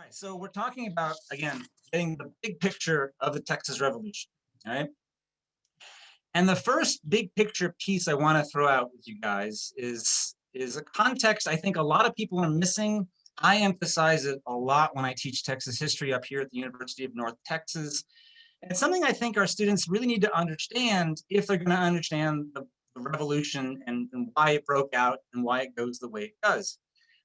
right, so we're talking about, again, getting the big picture of the Texas Revolution, all right? And the first big picture piece I want to throw out with you guys is a context I think a lot of people are missing. I emphasize it a lot when I teach Texas history up here at the University of North Texas. And it's something I think our students really need to understand if they're going to understand the revolution and why it broke out and why it goes the way it does,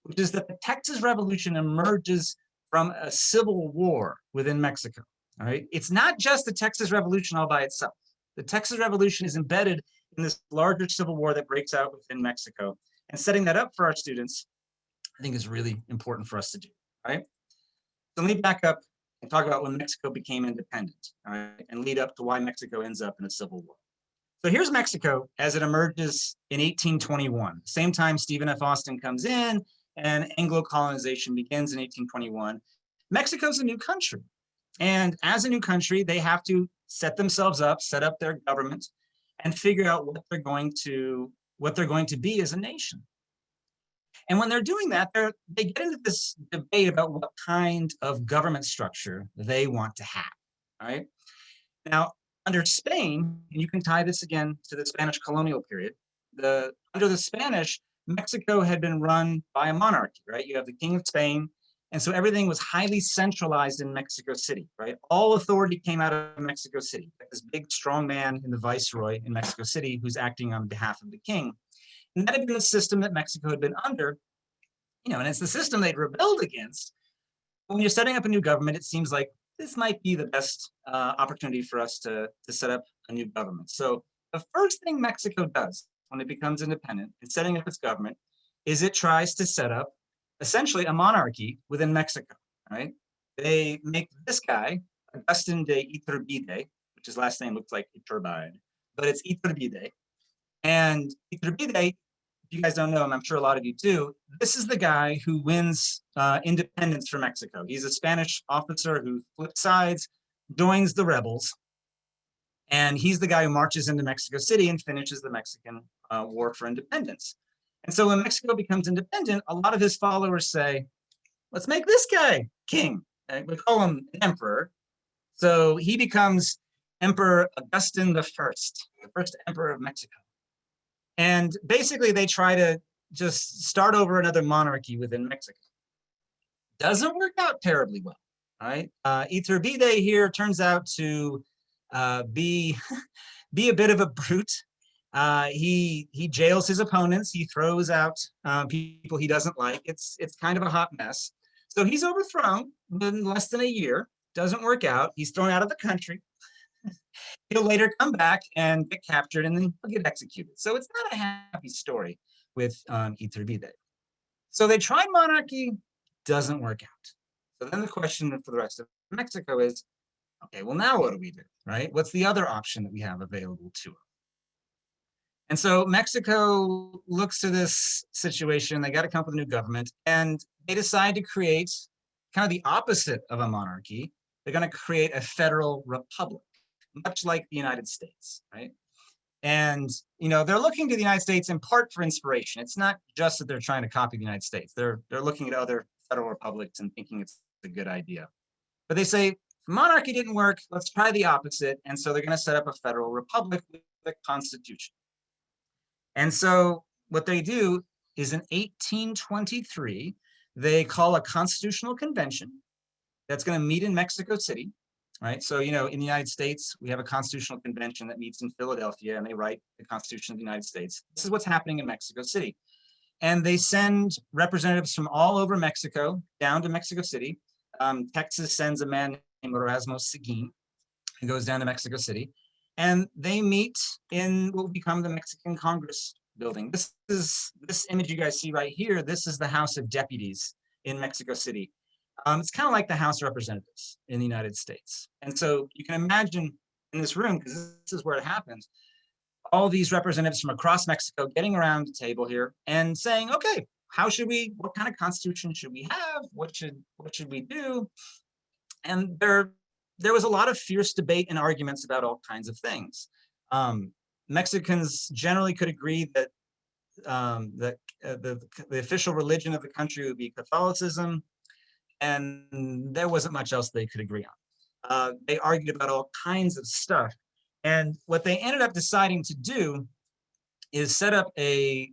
which is that the Texas Revolution emerges from a civil war within Mexico. All right, it's not just the Texas Revolution all by itself. The Texas Revolution is embedded in this larger civil war that breaks out within Mexico. And setting that up for our students, I think is really important for us to do. All right, so let me back up and talk about when Mexico became independent, all right, and lead up to why Mexico ends up in a civil war. So here's Mexico as it emerges in 1821, same time Stephen F. Austin comes in and Anglo colonization begins in 1821. Mexico's a new country. And as a new country, they have to set themselves up, set up their government, and figure out what they're going to be as a nation. And when they're doing that, they get into this debate about what kind of government structure they want to have. All right. Now, under Spain, and you can tie this again to the Spanish colonial period, under the Spanish, Mexico had been run by a monarchy, right? You have the King of Spain, and so everything was highly centralized in Mexico City, right? All authority came out of Mexico City. This big, strong man in the viceroy in Mexico City who's acting on behalf of the king. And that had been a system that Mexico had been under, and it's the system they'd rebelled against. When you're setting up a new government, it seems like this might be the best opportunity for us to set up a new government. So the first thing Mexico does when it becomes independent in setting up its government is it tries to set up essentially a monarchy within Mexico, right? They make this guy, Agustin de Iturbide, which his last name looks like Iturbide, but it's Iturbide. And Iturbide, if you guys don't know him, I'm sure a lot of you do, this is the guy who wins independence for Mexico. He's a Spanish officer who flips sides, joins the rebels, and he's the guy who marches into Mexico City and finishes the Mexican War for Independence. And so when Mexico becomes independent, a lot of his followers say, let's make this guy king. And we call him emperor. So he becomes Emperor Augustin the first emperor of Mexico. And basically they try to just start over another monarchy within Mexico. Doesn't work out terribly well, right? Iturbide here turns out to be a bit of a brute. He jails his opponents. He throws out people he doesn't like. It's kind of a hot mess. So he's overthrown in less than a year. Doesn't work out. He's thrown out of the country. He'll later come back and get captured and then he'll get executed. So it's not a happy story with Iturbide. So they tried monarchy, doesn't work out. So then the question for the rest of Mexico is, okay, well now what do we do, right? What's the other option that we have available to us? And so Mexico looks to this situation, they got to come up with a new government, and they decide to create kind of the opposite of a monarchy. They're going to create a federal republic, much like the United States, right? And, they're looking to the United States in part for inspiration. It's not just that they're trying to copy the United States. They're looking at other federal republics and thinking it's a good idea. But they say, monarchy didn't work, let's try the opposite. And so they're going to set up a federal republic with a constitution. And so what they do is in 1823, they call a constitutional convention that's going to meet in Mexico City, right? So, in the United States, we have a constitutional convention that meets in Philadelphia and they write the Constitution of the United States. This is what's happening in Mexico City. And they send representatives from all over Mexico down to Mexico City. Texas sends a man named Erasmo Seguin, who goes down to Mexico City. And they meet in what will become the Mexican Congress building. This image you guys see right here. This is the House of Deputies in Mexico City. It's kind of like the House of Representatives in the United States. And so you can imagine in this room, because this is where it happens, all these representatives from across Mexico getting around the table here and saying, okay, what kind of constitution should we have? What should we do? And there was a lot of fierce debate and arguments about all kinds of things. Mexicans generally could agree that the official religion of the country would be Catholicism, and there wasn't much else they could agree on. They argued about all kinds of stuff. And what they ended up deciding to do is set up a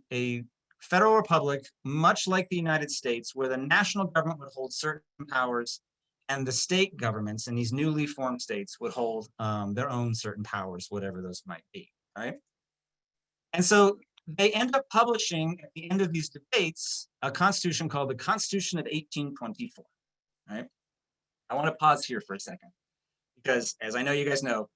federal republic, much like the United States, where the national government would hold certain powers and the state governments in these newly formed states would hold their own certain powers, whatever those might be, right? And so they end up publishing at the end of these debates a constitution called the Constitution of 1824, right? I want to pause here for a second because, as I know you guys know,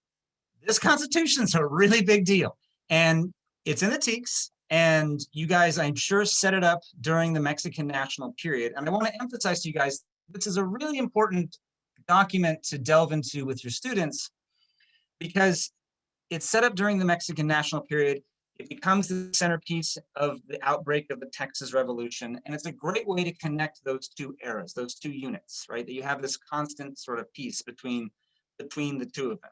this constitution is a really big deal, and it's in the teaks, and you guys, I'm sure, set it up during the Mexican national period. And I want to emphasize to you guys, this is a really important document to delve into with your students because it's set up during the Mexican national period. It becomes the centerpiece of the outbreak of the Texas Revolution. And it's a great way to connect those two eras, those two units, right? That you have this constant sort of piece between the two of them.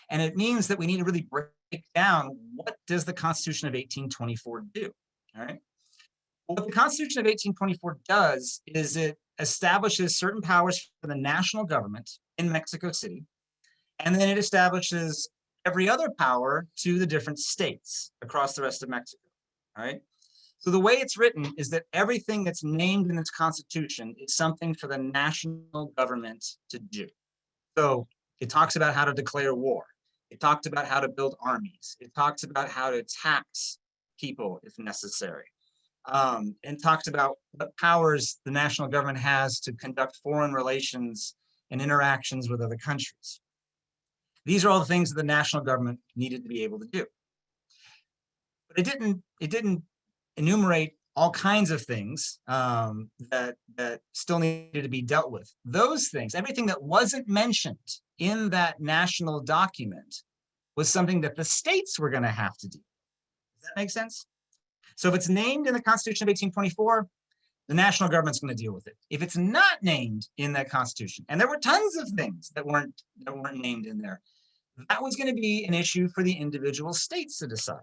And it means that we need to really break down, what does the Constitution of 1824 do, all right? Well, what the Constitution of 1824 does is it establishes certain powers for the national government in Mexico City, and then it establishes every other power to the different states across the rest of Mexico, all right? So the way it's written is that everything that's named in its Constitution is something for the national government to do. So it talks about how to declare war. It talks about how to build armies. It talks about how to tax people if necessary. And talks about what powers the national government has to conduct foreign relations and interactions with other countries. These are all the things that the national government needed to be able to do. But it didn't enumerate all kinds of things that still needed to be dealt with. Those things, everything that wasn't mentioned in that national document, was something that the states were going to have to do. Does that make sense? So if it's named in the Constitution of 1824, the national government's going to deal with it. If it's not named in that Constitution, and there were tons of things that weren't named in there, that was going to be an issue for the individual states to decide.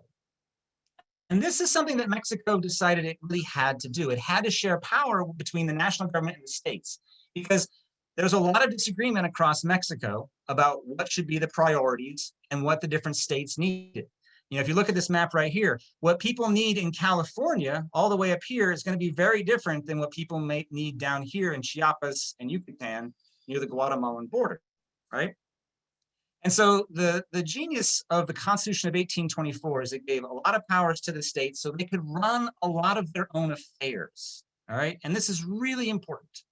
And this is something that Mexico decided it really had to do. It had to share power between the national government and the states, because there's a lot of disagreement across Mexico about what should be the priorities and what the different states needed. You know, if you look at this map right here, what people need in California all the way up here is going to be very different than what people may need down here in Chiapas and Yucatan near the Guatemalan border, right? And so the genius of the Constitution of 1824 is it gave a lot of powers to the states so they could run a lot of their own affairs, all right? And this is really important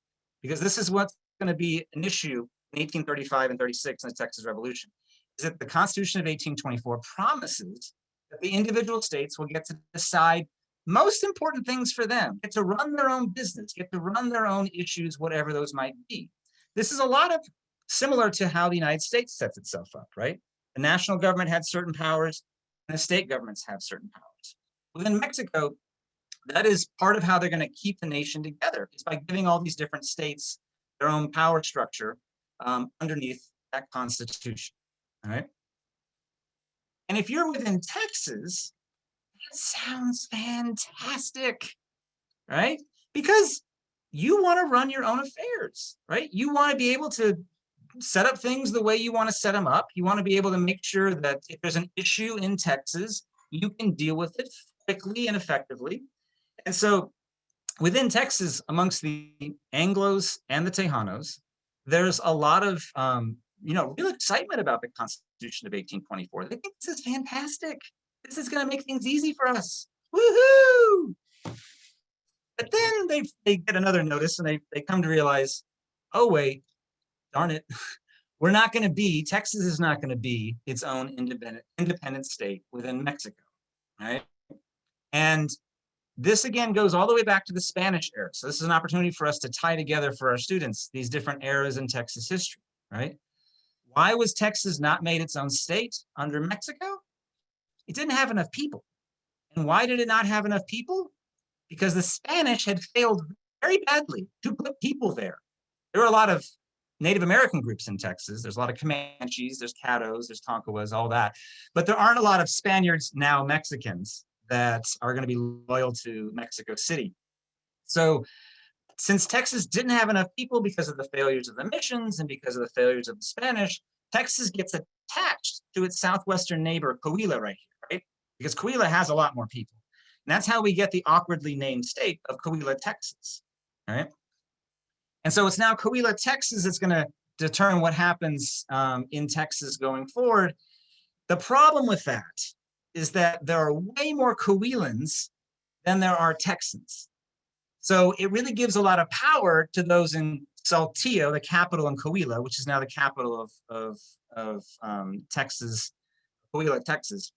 because this is what's going to be an issue in 1835 and 36 in the Texas Revolution, is that the Constitution of 1824 promises that the individual states will get to decide most important things for them, get to run their own business, get to run their own issues, whatever those might be. This is a lot of similar to how the United States sets itself up, right? The national government had certain powers and the state governments have certain powers. Within Mexico, that is part of how they're going to keep the nation together, is by giving all these different states their own power structure underneath that constitution, all right? And if you're within Texas, that sounds fantastic, right? Because you want to run your own affairs, right? You want to be able to set up things the way you want to set them up. You want to be able to make sure that if there's an issue in Texas, you can deal with it quickly and effectively. And so within Texas, amongst the Anglos and the Tejanos, there's a lot of real excitement about the Constitution of 1824. They think this is fantastic. This is going to make things easy for us. Woohoo! But then they get another notice and they come to realize, oh wait, darn it, Texas is not going to be its own independent state within Mexico, right? And this again goes all the way back to the Spanish era. So this is an opportunity for us to tie together for our students these different eras in Texas history, right? Why was Texas not made its own state under Mexico? It didn't have enough people. And why did it not have enough people? Because the Spanish had failed very badly to put people there. There were a lot of Native American groups in Texas. There's a lot of Comanches, there's Caddos, there's Tonkawas, all that. But there aren't a lot of Spaniards, now Mexicans, that are going to be loyal to Mexico City. So Since Texas didn't have enough people because of the failures of the missions and because of the failures of the Spanish, Texas gets attached to its southwestern neighbor, Coahuila, right here, right? Because Coahuila has a lot more people. And that's how we get the awkwardly named state of Coahuila, Texas, all right? And so it's now Coahuila, Texas that's going to determine what happens in Texas going forward. The problem with that is that there are way more Coahuilans than there are Texans. So it really gives a lot of power to those in Saltillo, the capital in Coahuila, which is now the capital of Texas, Coahuila, Texas.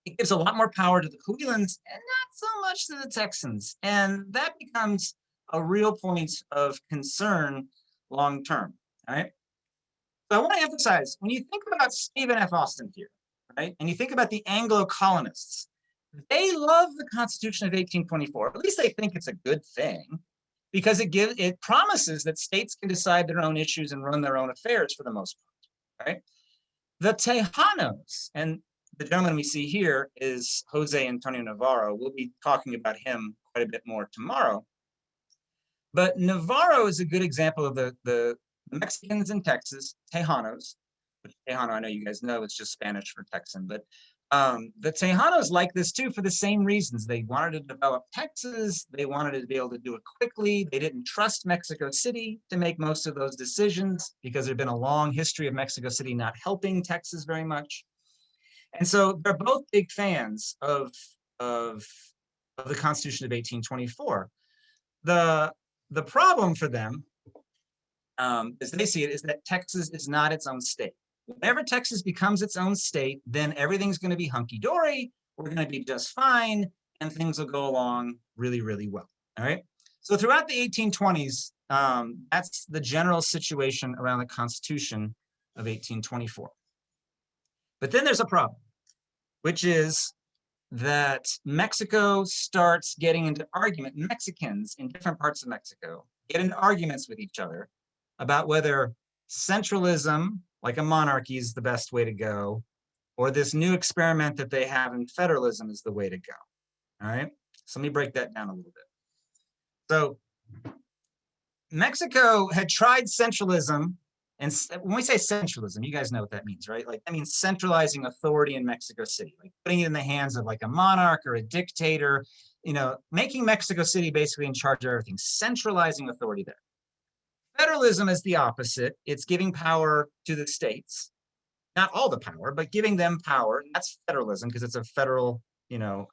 It gives a lot more power to the Coahuilans and not so much to the Texans. And that becomes a real point of concern long term, right? So I want to emphasize, when you think about Stephen F. Austin here, right, and you think about the Anglo colonists, they love the Constitution of 1824. At least they think it's a good thing, because it promises that states can decide their own issues and run their own affairs for the most part, right? The Tejanos, and the gentleman we see here is Jose Antonio Navarro. We'll be talking about him quite a bit more tomorrow. But Navarro is a good example of the Mexicans in Texas, Tejanos, which Tejano, I know you guys know, it's just Spanish for Texan, but the Tejanos like this too for the same reasons. They wanted to develop Texas. They wanted to be able to do it quickly. They didn't trust Mexico City to make most of those decisions because there'd been a long history of Mexico City not helping Texas very much. And so they're both big fans of the Constitution of 1824. The problem for them, as they see it, is that Texas is not its own state. Whenever Texas becomes its own state, then everything's going to be hunky-dory, we're going to be just fine, and things will go along really, really well, all right? So throughout the 1820s, that's the general situation around the Constitution of 1824. But then there's a problem, which is that Mexico starts getting into argument. Mexicans in different parts of Mexico get into arguments with each other about whether centralism, like a monarchy, is the best way to go, or this new experiment that they have in federalism is the way to go. All right, so let me break that down a little bit. So Mexico had tried centralism, and when we say centralism, you guys know what that means, right? Like, that means centralizing authority in Mexico City, like putting it in the hands of like a monarch or a dictator, you know, making Mexico City basically in charge of everything, centralizing authority there. Federalism is the opposite. It's giving power to the states, not all the power, but giving them power. That's federalism, because it's a federal, you know,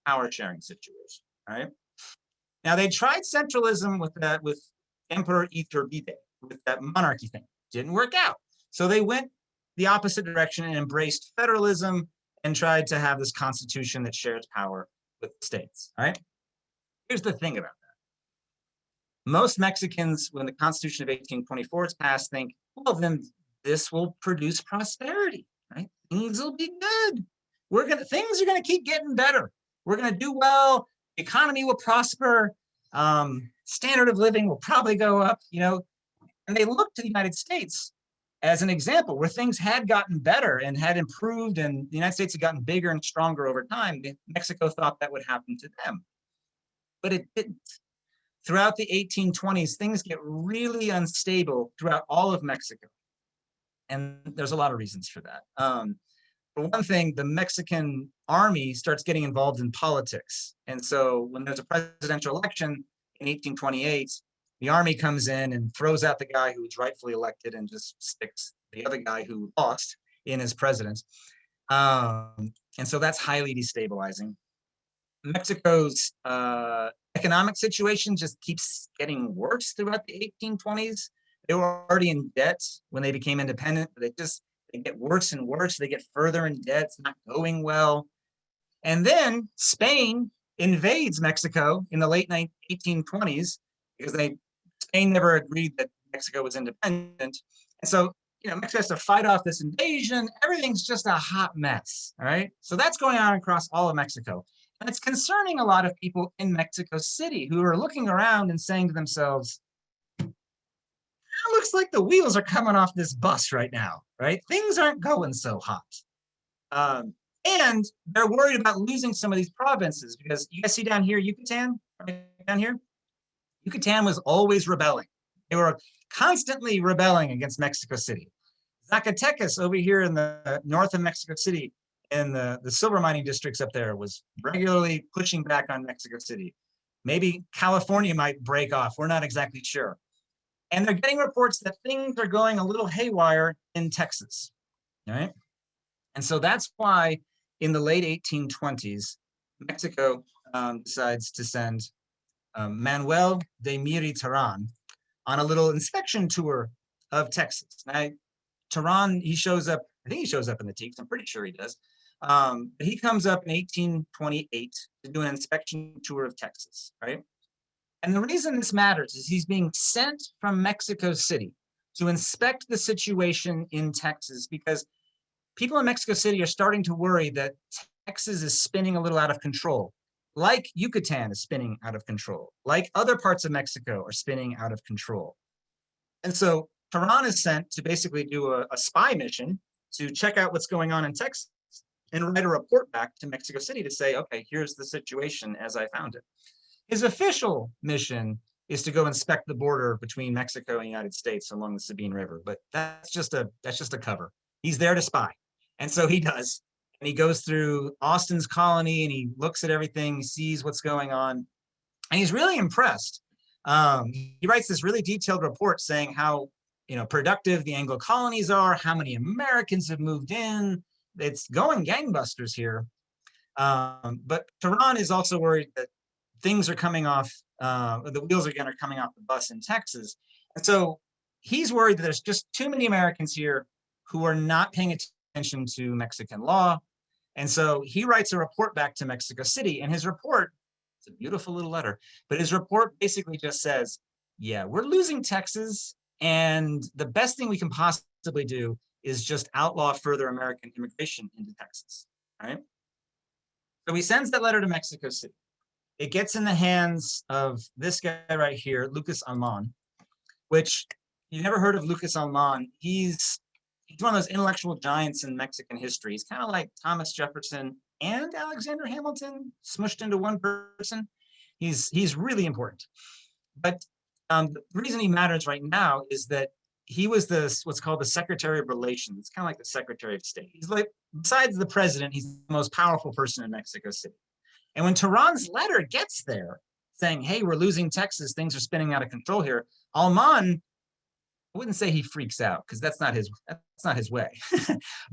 power sharing situation. All right. Now they tried centralism with that, with Emperor Iturbide, with that monarchy thing. Didn't work out. So they went the opposite direction and embraced federalism and tried to have this constitution that shares power with the states. All right. Here's the thing about that. Most Mexicans, when the Constitution of 1824 is passed, think, well, then this will produce prosperity, right? Things will be good. Things are gonna keep getting better. We're gonna do well. The economy will prosper. Standard of living will probably go up, you know. And they look to the United States as an example where things had gotten better and had improved, and the United States had gotten bigger and stronger over time. Mexico thought that would happen to them, but it didn't. Throughout the 1820s, things get really unstable throughout all of Mexico. And there's a lot of reasons for that. For one thing, the Mexican army starts getting involved in politics. And so when there's a presidential election in 1828, the army comes in and throws out the guy who was rightfully elected and just sticks the other guy who lost in as president. And so that's highly destabilizing. Mexico's economic situation just keeps getting worse throughout the 1820s. They were already in debt when they became independent, but they get worse and worse. They get further in debt. It's not going well. And then Spain invades Mexico in the late 1820s because Spain never agreed that Mexico was independent. And so, you know, Mexico has to fight off this invasion. Everything's just a hot mess, all right? So that's going on across all of Mexico. And it's concerning a lot of people in Mexico City who are looking around and saying to themselves, it looks like the wheels are coming off this bus right now, right? Things aren't going so hot. And they're worried about losing some of these provinces because you guys see down here, Yucatan, right down here? Yucatan was always rebelling. They were constantly rebelling against Mexico City. Zacatecas over here in the north of Mexico City, in the silver mining districts up there, was regularly pushing back on Mexico City. Maybe California might break off. We're not exactly sure. And they're getting reports that things are going a little haywire in Texas, right? And so that's why in the late 1820s, Mexico decides to send Manuel de Miri Terán on a little inspection tour of Texas. Now, Terán, he shows up, I think he shows up in the Teaks, I'm pretty sure he does. But he comes up in 1828 to do an inspection tour of Texas, right? And the reason this matters is he's being sent from Mexico City to inspect the situation in Texas, because people in Mexico City are starting to worry that Texas is spinning a little out of control, like Yucatan is spinning out of control, like other parts of Mexico are spinning out of control. And so Terán is sent to basically do a spy mission to check out what's going on in Texas and write a report back to Mexico City to say, okay, here's the situation as I found it. His official mission is to go inspect the border between Mexico and the United States along the Sabine River, but that's just a cover. He's there to spy. And so he does. And he goes through Austin's colony and he looks at everything, sees what's going on, and he's really impressed. He writes this really detailed report saying how productive the Anglo colonies are, how many Americans have moved in. It's going gangbusters here. But Terán is also worried that things are coming off, the wheels again are coming off the bus in Texas. And so he's worried that there's just too many Americans here who are not paying attention to Mexican law. And so he writes a report back to Mexico City, and his report, it's a beautiful little letter, but his report basically just says, yeah, we're losing Texas, and the best thing we can possibly do is just outlaw further American immigration into Texas, right? So he sends that letter to Mexico City. It gets in the hands of this guy right here, Lucas Alman, which you never heard of Lucas Alman. He's one of those intellectual giants in Mexican history. He's kind of like Thomas Jefferson and Alexander Hamilton smushed into one person. He's really important. But the reason he matters right now is that he was what's called the Secretary of Relations. It's kind of like the Secretary of State. He's like, besides the president, he's the most powerful person in Mexico City. And when Terán's letter gets there saying, hey, we're losing Texas, things are spinning out of control here, Alman, I wouldn't say he freaks out, because that's not his way.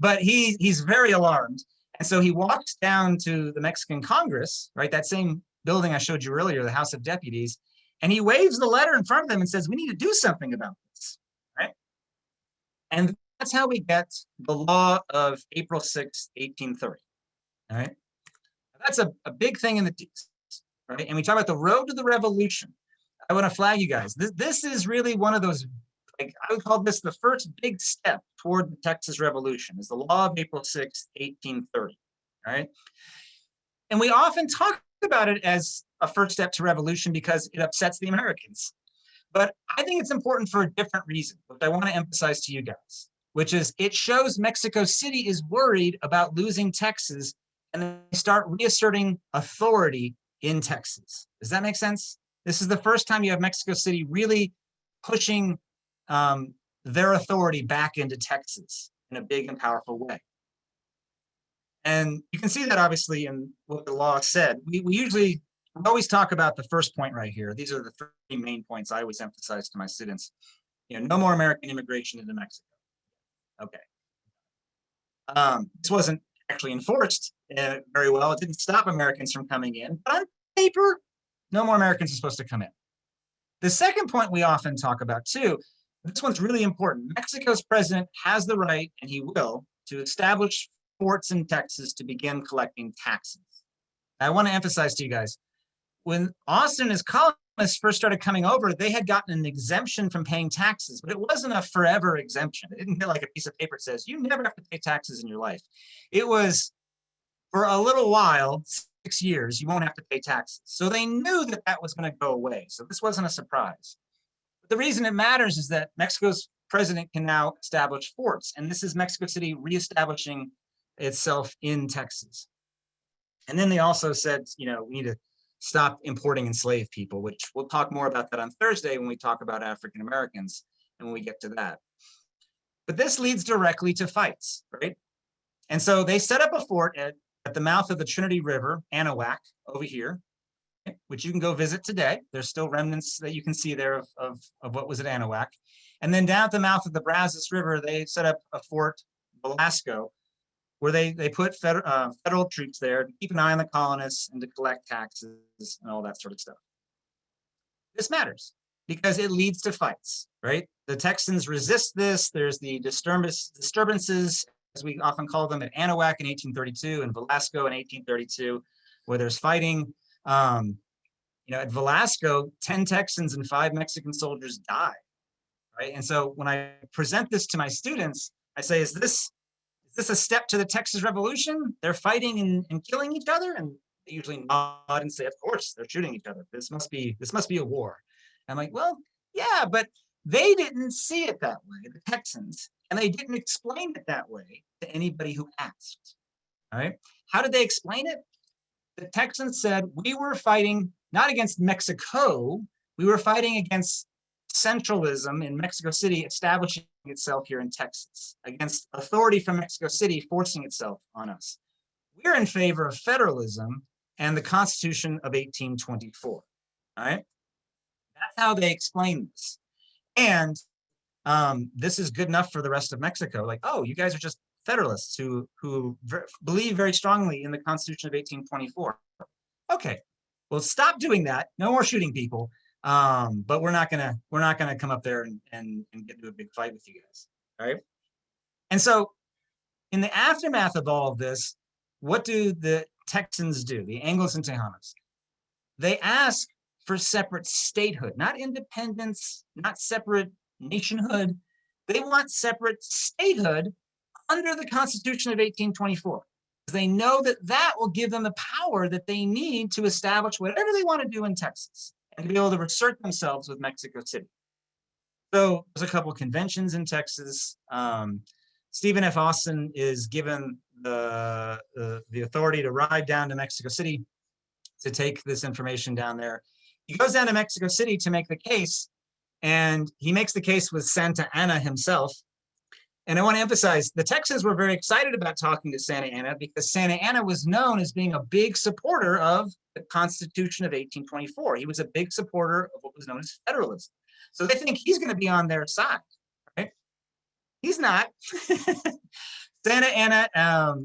But he's very alarmed. And so he walks down to the Mexican Congress, right? That same building I showed you earlier, the House of Deputies, and he waves the letter in front of them and says, we need to do something about this, right? And that's how we get the law of April 6, 1830, all right? That's a big thing in the text, right? And we talk about the road to the revolution. I want to flag you guys. This is really one of those, like, I would call this the first big step toward the Texas Revolution, is the law of April 6, 1830, right? And we often talk about it as a first step to revolution because it upsets the Americans. But I think it's important for a different reason, which I want to emphasize to you guys, which is it shows Mexico City is worried about losing Texas, and they start reasserting authority in Texas. Does that make sense? This is the first time you have Mexico City really pushing their authority back into Texas in a big and powerful way. And you can see that obviously in what the law said. We always talk about the first point right here. These are the three main points I always emphasize to my students. No more American immigration into Mexico. Okay. This wasn't actually enforced very well. It didn't stop Americans from coming in, but on paper, no more Americans are supposed to come in. The second point we often talk about too, this one's really important. Mexico's president has the right, and he will, to establish forts in Texas to begin collecting taxes. I want to emphasize to you guys, when Austin and his colonists first started coming over, they had gotten an exemption from paying taxes, but it wasn't a forever exemption. It didn't get like a piece of paper that says, you never have to pay taxes in your life. It was, for a little while, 6 years, you won't have to pay taxes. So they knew that that was going to go away. So this wasn't a surprise. But the reason it matters is that Mexico's president can now establish forts, and this is Mexico City reestablishing itself in Texas. And then they also said, we need to stop importing enslaved people, which we'll talk more about that on Thursday when we talk about African Americans and when we get to that. But this leads directly to fights, right? And so they set up a fort at the mouth of the Trinity River, Anahuac, over here, which you can go visit today. There's still remnants that you can see there of what was at Anahuac. And then down at the mouth of the Brazos River, they set up a fort, Velasco, where they put federal troops there to keep an eye on the colonists and to collect taxes and all that sort of stuff. This matters because it leads to fights, right? The Texans resist this. There's the disturbances, as we often call them, at Anahuac in 1832 and Velasco in 1832, where there's fighting. At Velasco, 10 Texans and 5 Mexican soldiers die, right? And so when I present this to my students, I say, is this a step to the Texas Revolution? They're fighting and killing each other? And they usually nod and say, of course, they're shooting each other. This must be a war. I'm like, well, yeah, but they didn't see it that way, the Texans, and they didn't explain it that way to anybody who asked, all right? How did they explain it? The Texans said, we were fighting not against Mexico, we were fighting against centralism in Mexico City establishing itself here in Texas, against authority from Mexico City forcing itself on us. We're in favor of federalism and the Constitution of 1824, all right? That's how they explain this. And this is good enough for the rest of Mexico. Like, oh, you guys are just Federalists who believe very strongly in the Constitution of 1824. Okay, well, stop doing that. No more shooting people. But we're not gonna come up there and get into a big fight with you guys. All right. And so, in the aftermath of all of this, what do the Texans do? The Anglos and Tejanos. They ask for separate statehood, not independence, not separate nationhood. They want separate statehood under the Constitution of 1824. They know that that will give them the power that they need to establish whatever they want to do in Texas and to be able to assert themselves with Mexico City. So there's a couple of conventions in Texas. Stephen F. Austin is given the authority to ride down to Mexico City to take this information down there. He goes down to Mexico City to make the case, and he makes the case with Santa Anna himself. And I want to emphasize, the Texans were very excited about talking to Santa Anna because Santa Anna was known as being a big supporter of the Constitution of 1824. He was a big supporter of what was known as federalism. So they think he's going to be on their side, right? He's not. Santa Anna,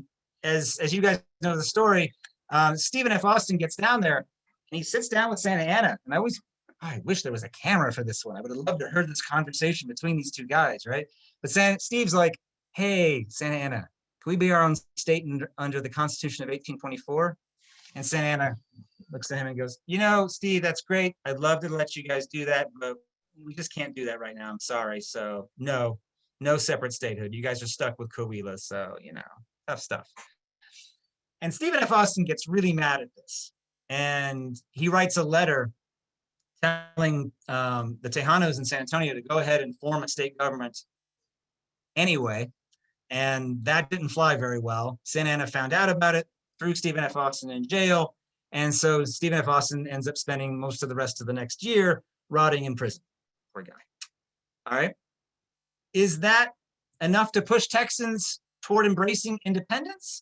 as you guys know the story, Stephen F. Austin gets down there and he sits down with Santa Anna. And I wish there was a camera for this one. I would have loved to have heard this conversation between these two guys, right? But Steve's like, hey, Santa Anna, can we be our own state under the Constitution of 1824? And Santa Anna looks at him and goes, Steve, that's great. I'd love to let you guys do that, but we just can't do that right now. I'm sorry. So no separate statehood. You guys are stuck with Coahuila. So, tough stuff. And Stephen F. Austin gets really mad at this. And he writes a letter telling the Tejanos in San Antonio to go ahead and form a state government anyway. And that didn't fly very well. Santa Anna found out about it, threw Stephen F. Austin in jail. And so Stephen F. Austin ends up spending most of the rest of the next year rotting in prison. Poor guy. All right. Is that enough to push Texans toward embracing independence?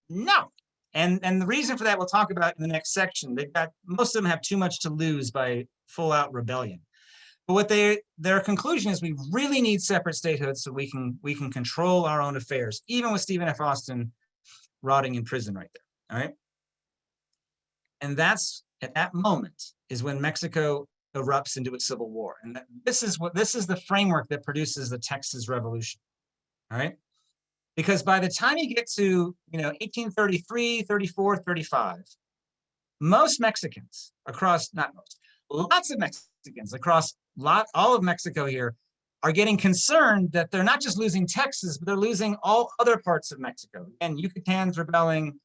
No. And the reason for that we'll talk about in the next section. Most of them have too much to lose by full out rebellion. But what their conclusion is, we really need separate statehood so we can control our own affairs, even with Stephen F. Austin rotting in prison right there. All right. And that's at that moment is when Mexico erupts into a civil war. And this is the framework that produces the Texas Revolution. All right. Because by the time you get to 1833, 34, 35, most Mexicans lots of Mexicans across all of Mexico here are getting concerned that they're not just losing Texas, but they're losing all other parts of Mexico. And Yucatan's rebelling,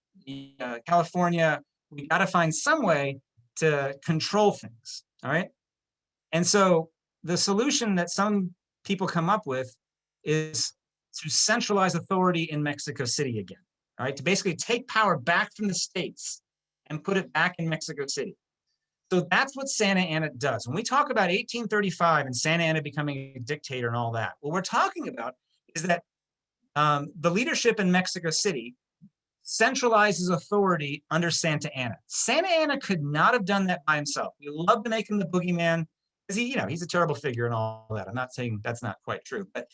California. We got to find some way to control things. All right. And so the solution that some people come up with is to centralize authority in Mexico City again. All right. To basically take power back from the states and put it back in Mexico City. So that's what Santa Anna does. When we talk about 1835 and Santa Anna becoming a dictator and all that, what we're talking about is that the leadership in Mexico City centralizes authority under Santa Anna. Santa Anna could not have done that by himself. We love to make him the boogeyman because he's a terrible figure and all that. I'm not saying that's not quite true, but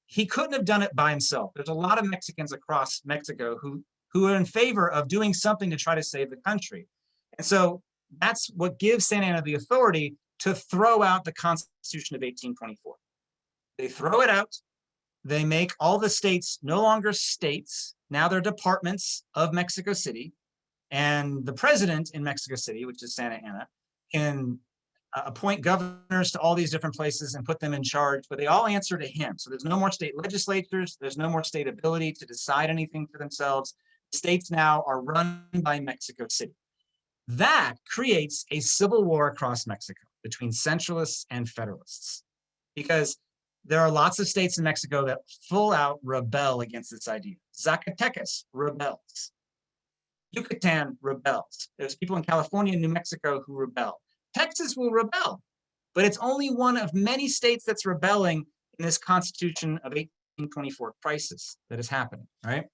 he couldn't have done it by himself. There's a lot of Mexicans across Mexico who are in favor of doing something to try to save the country. And so that's what gives Santa Anna the authority to throw out the Constitution of 1824. They throw it out. They make all the states no longer states. Now they're departments of Mexico City. And the president in Mexico City, which is Santa Anna, can appoint governors to all these different places and put them in charge, but they all answer to him. So there's no more state legislatures. There's no more state ability to decide anything for themselves. States now are run by Mexico City. That creates a civil war across Mexico between centralists and federalists, because there are lots of states in Mexico that full out rebel against this idea. Zacatecas rebels. Yucatan rebels. There's people in California and New Mexico who rebel. Texas will rebel, but it's only one of many states that's rebelling in this Constitution of 1824 crisis that is happening, right?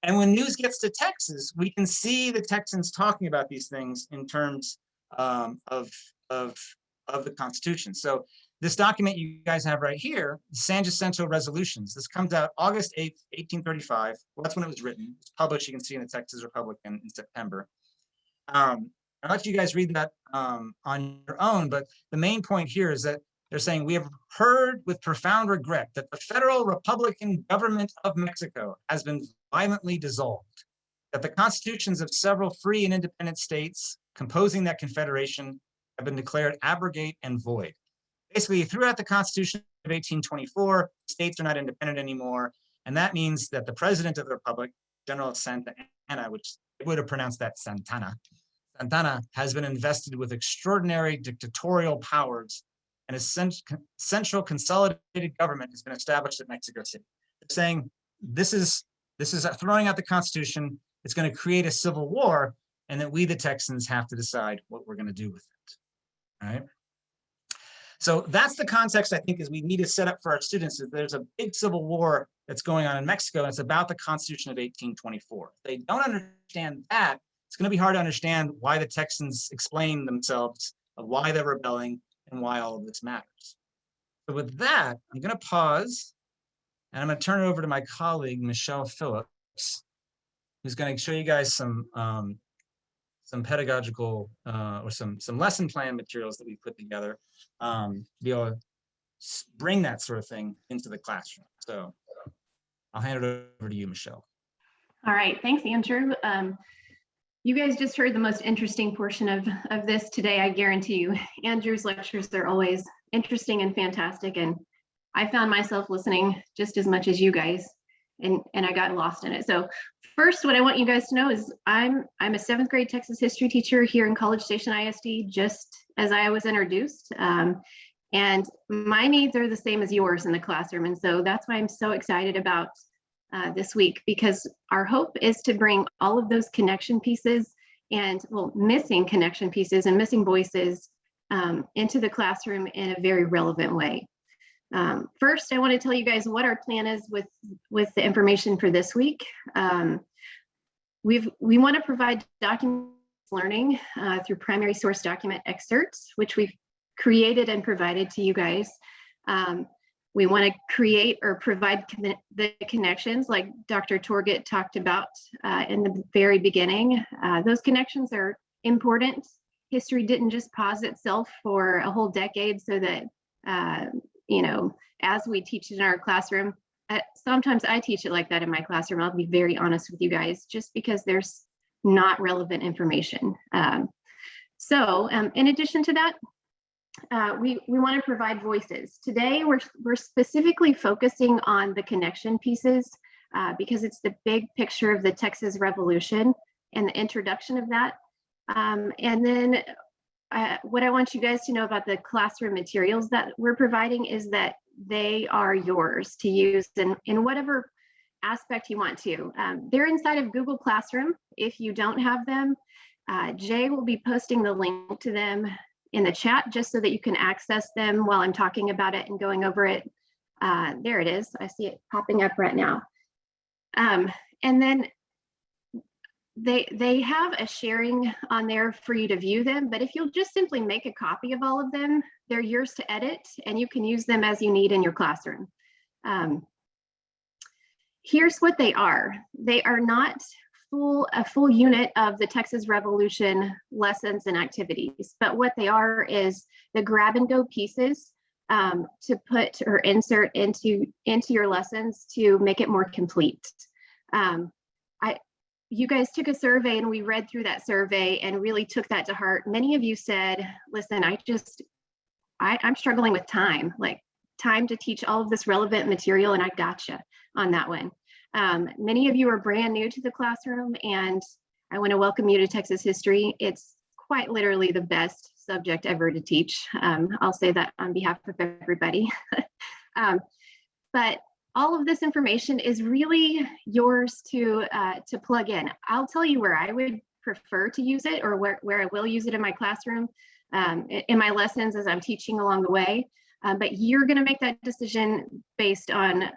And when news gets to Texas, we can see the Texans talking about these things in terms of the Constitution. So this document you guys have right here, the San Jacinto Resolutions, this comes out August 8th, 1835. Well, that's when it was written. It's published, you can see in the Texas Republican in September. I'll let you guys read that on your own, but the main point here is that they're saying, we have heard with profound regret that the Federal Republican Government of Mexico has been violently dissolved, that the constitutions of several free and independent states composing that confederation have been declared abrogate and void. Basically, throughout the Constitution of 1824, states are not independent anymore, and that means that the President of the Republic, General Santa Anna, which they would have pronounced that Santana, has been invested with extraordinary dictatorial powers, and a central consolidated government has been established at Mexico City. They're saying this is throwing out the Constitution. It's going to create a civil war, and that we, the Texans, have to decide what we're going to do with it. All right. So that's the context, I think, is we need to set up for our students. Is there's a big civil war that's going on in Mexico, and it's about the Constitution of 1824. If they don't understand that, it's going to be hard to understand why the Texans explain themselves of why they're rebelling and why all of this matters. So with that, I'm going to pause, and I'm going to turn it over to my colleague, Michelle Phillips, who's going to show you guys some pedagogical or some lesson plan materials that we put together to be able to bring that sort of thing into the classroom. So I'll hand it over to you, Michelle. All right, thanks, Andrew. You guys just heard the most interesting portion of this today, I guarantee you. Andrew's lectures, they're always interesting and fantastic, and I found myself listening just as much as you guys, and I got lost in it. So first, what I want you guys to know is I'm a 7th grade Texas history teacher here in College Station ISD, just as I was introduced. And my needs are the same as yours in the classroom. And so that's why I'm so excited about this week, because our hope is to bring all of those connection pieces and, well, missing connection pieces and missing voices into the classroom in a very relevant way. First, I want to tell you guys what our plan is with the information for this week. We want to provide document learning through primary source document excerpts, which we've created and provided to you guys. We want to create or provide the connections like Dr. Torget talked about in the very beginning. Those connections are important. History didn't just pause itself for a whole decade so that, as we teach it in our classroom, sometimes I teach it like that in my classroom. I'll be very honest with you guys, just because there's not relevant information. So in addition to that, we want to provide voices. Today, we're specifically focusing on the connection pieces because it's the big picture of the Texas Revolution and the introduction of that. And then what I want you guys to know about the classroom materials that we're providing is that they are yours to use in whatever aspect you want to. They're inside of Google Classroom. If you don't have them, Jay will be posting the link to them in the chat just so that you can access them while I'm talking about it and going over it. There it is. I see it popping up right now. And then they have a sharing on there for you to view them, but if you'll just simply make a copy of all of them, they're yours to edit and you can use them as you need in your classroom. Here's what they are. They are not a full unit of the Texas Revolution lessons and activities, but what they are is the grab and go pieces to put or insert into your lessons to make it more complete. You guys took a survey and we read through that survey and really took that to heart. Many of you said, listen, I'm struggling with time to teach all of this relevant material, and I gotcha on that one. Many of you are brand new to the classroom, and I want to welcome you to Texas history. It's quite literally the best subject ever to teach. I'll say that on behalf of everybody. But all of this information is really yours to plug in. I'll tell you where I would prefer to use it, or where I will use it in my classroom, in my lessons as I'm teaching along the way. But you're going to make that decision based on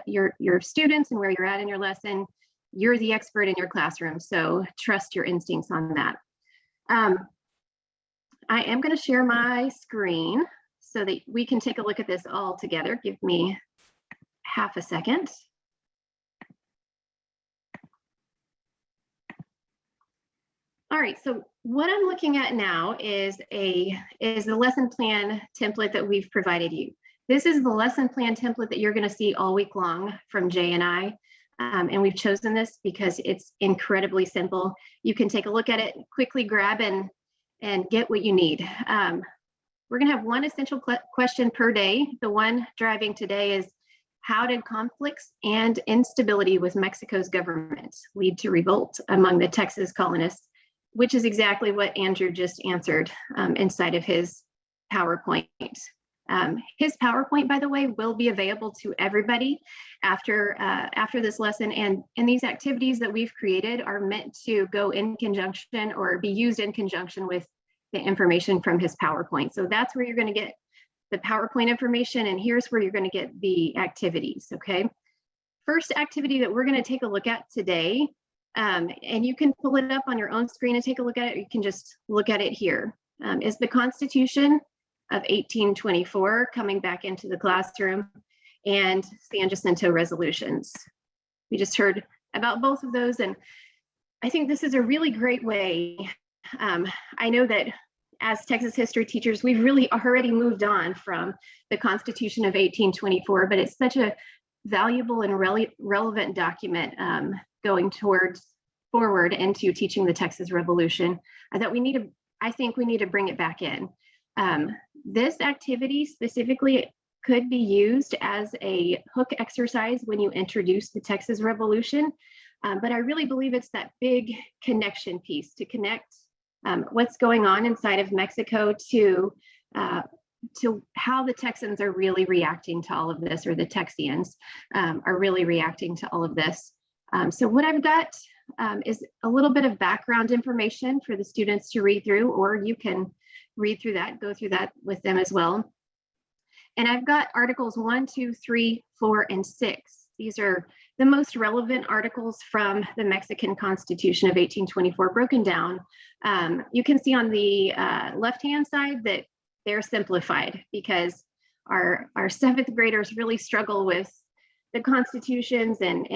your students and where you're at in your lesson. You're the expert in your classroom, so trust your instincts on that. I am going to share my screen so that we can take a look at this all together. Give me half a second. All right, so what I'm looking at now is the lesson plan template that we've provided you. This is the lesson plan template that you're going to see all week long from Jay and I. And we've chosen this because it's incredibly simple. You can take a look at it, quickly grab and get what you need. We're going to have one essential question per day. The one driving today is, how did conflicts and instability with Mexico's government lead to revolt among the Texas colonists? Which is exactly what Andrew just answered inside of his PowerPoint. His PowerPoint, by the way, will be available to everybody after this lesson. And these activities that we've created are meant to go in conjunction or be used in conjunction with the information from his PowerPoint. So that's where you're going to get the PowerPoint information, and here's where you're going to get the activities, okay? First activity that we're going to take a look at today, and you can pull it up on your own screen and take a look at it, or you can just look at it here, is the Constitution of 1824 coming back into the classroom, and San Jacinto resolutions. We just heard about both of those, and I think this is a really great way. I know that as Texas history teachers, we've really already moved on from the Constitution of 1824, but it's such a valuable and relevant document going forward into teaching the Texas Revolution that I think we need to bring it back in. This activity specifically could be used as a hook exercise when you introduce the Texas Revolution, but I really believe it's that big connection piece to connect what's going on inside of Mexico to how the Texans are really reacting to all of this, or the Texians are really reacting to all of this. So what I've got is a little bit of background information for the students to read through, or you can read through that, go through that with them as well. And I've got articles 1, 2, 3, 4, and 6. These are the most relevant articles from the Mexican Constitution of 1824 broken down. You can see on the left-hand side that they're simplified because our 7th graders really struggle with the constitutions and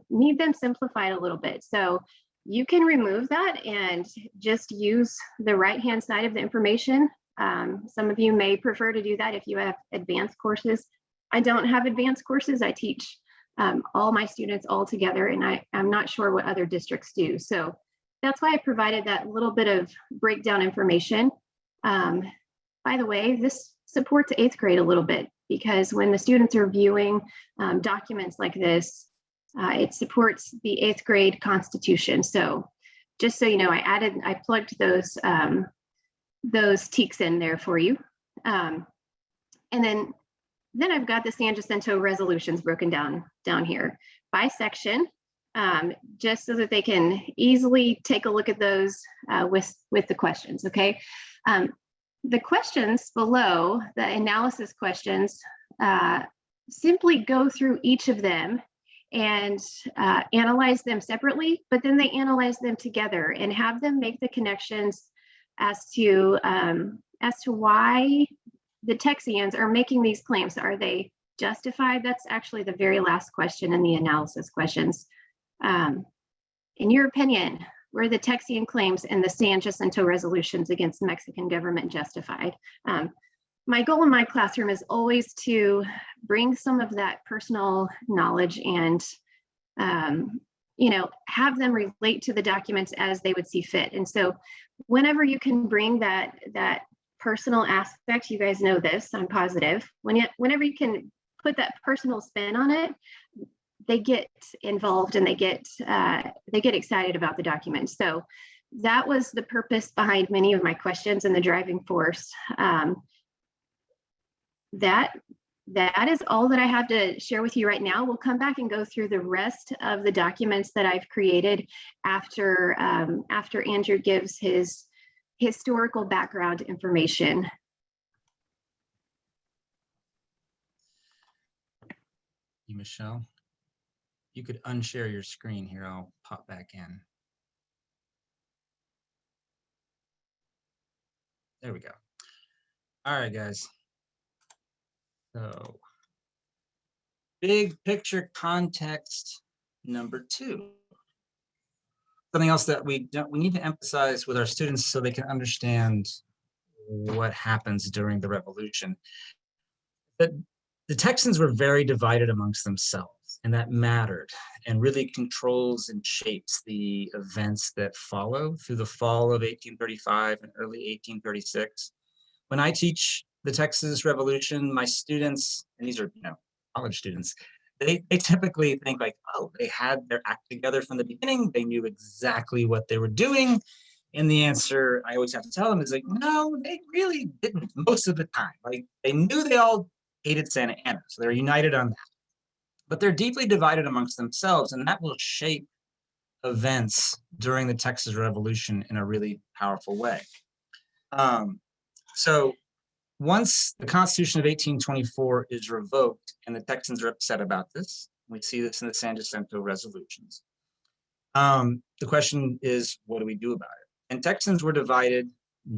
need them simplified a little bit. So you can remove that and just use the right-hand side of the information. Some of you may prefer to do that if you have advanced courses. I don't have advanced courses. I teach all my students all together, and I'm not sure what other districts do. So that's why I provided that little bit of breakdown information. By the way, this supports 8th grade a little bit, because when the students are viewing documents like this, it supports the 8th grade Constitution. So just so you know, I plugged those teaks in there for you. And then then I've got the San Jacinto resolutions broken down here by section, just so that they can easily take a look at those with the questions, okay? The questions below, the analysis questions, simply go through each of them and analyze them separately, but then they analyze them together and have them make the connections as to why the Texians are making these claims. Are they justified? That's actually the very last question in the analysis questions. In your opinion, were the Texian claims in the San Jacinto resolutions against the Mexican government justified? My goal in my classroom is always to bring some of that personal knowledge and have them relate to the documents as they would see fit. And so whenever you can bring that personal aspect, you guys know this, I'm positive, whenever you can put that personal spin on it, they get involved and they get excited about the document. So that was the purpose behind many of my questions and the driving force. That is all that I have to share with you right now. We'll come back and go through the rest of the documents that I've created after Andrew gives his historical background information. Michelle, you could unshare your screen here. I'll pop back in. There we go. All right, guys. So, big picture context number 2. Something else that we need to emphasize with our students so they can understand what happens during the revolution. But the Texans were very divided amongst themselves, and that mattered and really controls and shapes the events that follow through the fall of 1835 and early 1836. When I teach the Texas Revolution, my students, and these are college students, they typically think like, oh, they had their act together from the beginning. They knew exactly what they were doing. And the answer I always have to tell them is like, no, they really didn't most of the time. Like they knew they all hated Santa Anna, so they're united on that. But they're deeply divided amongst themselves, and that will shape events during the Texas Revolution in a really powerful way. So once the Constitution of 1824 is revoked, and the Texans are upset about this, we see this in the San Jacinto resolutions. The question is, what do we do about it? And Texans were divided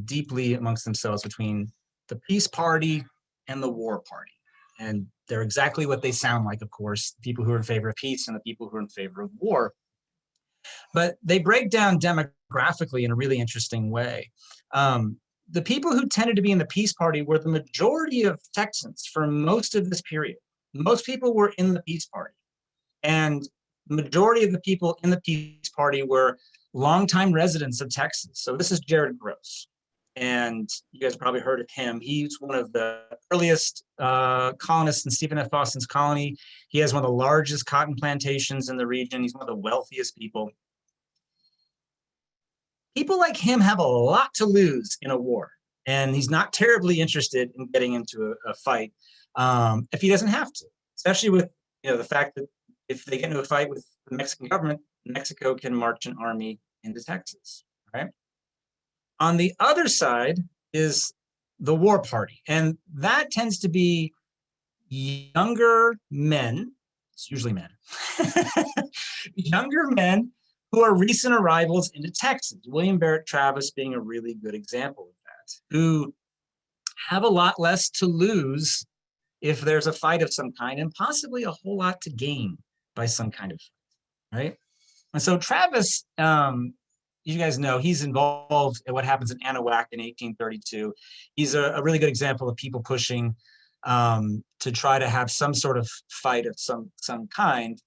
deeply amongst themselves between the peace party and the war party. And they're exactly what they sound like, of course, people who are in favor of peace and the people who are in favor of war. But they break down demographically in a really interesting way. The people who tended to be in the peace party were the majority of Texans for most of this period. Most people were in the peace party. And the majority of the people in the peace party were longtime residents of Texas. So this is Jared Gross. And you guys probably heard of him. He's one of the earliest colonists in Stephen F. Austin's colony. He has one of the largest cotton plantations in the region. He's one of the wealthiest people. People like him have a lot to lose in a war, and he's not terribly interested in getting into a fight if he doesn't have to, especially with the fact that if they get into a fight with the Mexican government, Mexico can march an army into Texas, right? On the other side is the war party, and that tends to be younger men, it's usually men, younger men who are recent arrivals into Texas, William Barrett Travis being a really good example of that, who have a lot less to lose if there's a fight of some kind, and possibly a whole lot to gain by some kind of fight, right? And so Travis, you guys know, he's involved in what happens in Anahuac in 1832. He's a really good example of people pushing to try to have some sort of fight of some kind.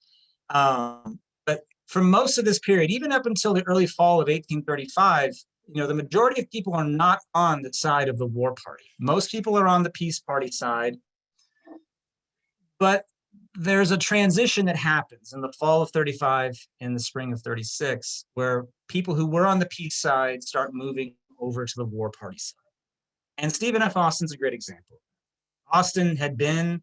But for most of this period, even up until the early fall of 1835, the majority of people are not on the side of the war party. Most people are on the peace party side. But there's a transition that happens in the fall of 35 and the spring of 36, where people who were on the peace side start moving over to the war party side. And Stephen F. Austin's a great example. Austin had been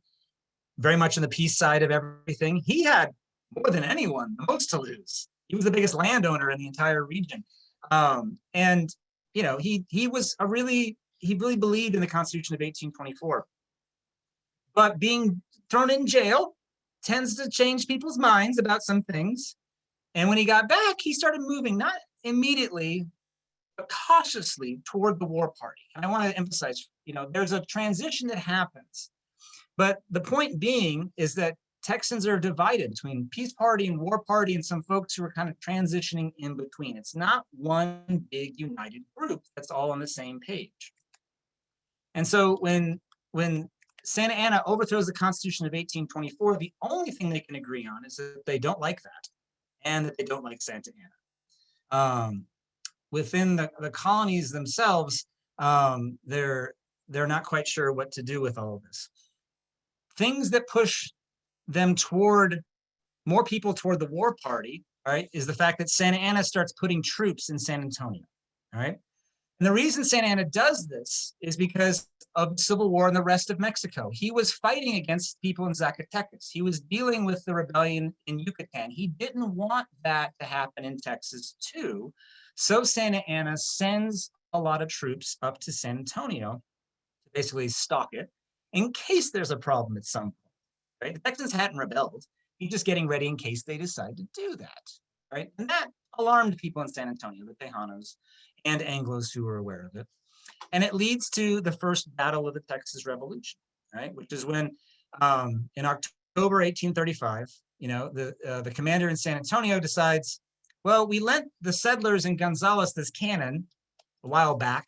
very much on the peace side of everything. He had more than anyone, the most to lose. He was the biggest landowner in the entire region. And, you know, he really believed in the Constitution of 1824. But being thrown in jail tends to change people's minds about some things. And when he got back, he started moving, not immediately, but cautiously toward the war party. And I want to emphasize, you know, there's a transition that happens. But the point being is that Texans are divided between peace party and war party and some folks who are kind of transitioning in between. It's not one big united group that's all on the same page. And so when Santa Anna overthrows the Constitution of 1824, the only thing they can agree on is that they don't like that and that they don't like Santa Anna. Within the colonies themselves, they're not quite sure what to do with all of this. Things that push them toward more people toward the war party, right, is the fact that Santa Anna starts putting troops in San Antonio, all right? And the reason Santa Anna does this is because of the Civil War in the rest of Mexico. He was fighting against people in Zacatecas. He was dealing with the rebellion in Yucatan. He didn't want that to happen in Texas too. So Santa Anna sends a lot of troops up to San Antonio to basically stalk it in case there's a problem at some point, right? The Texans hadn't rebelled. He's just getting ready in case they decide to do that, right? And that alarmed people in San Antonio, the Tejanos and Anglos who were aware of it. And it leads to the first battle of the Texas Revolution, right? Which is when in October 1835, you know, the commander in San Antonio decides, well, we lent the settlers in Gonzales this cannon a while back.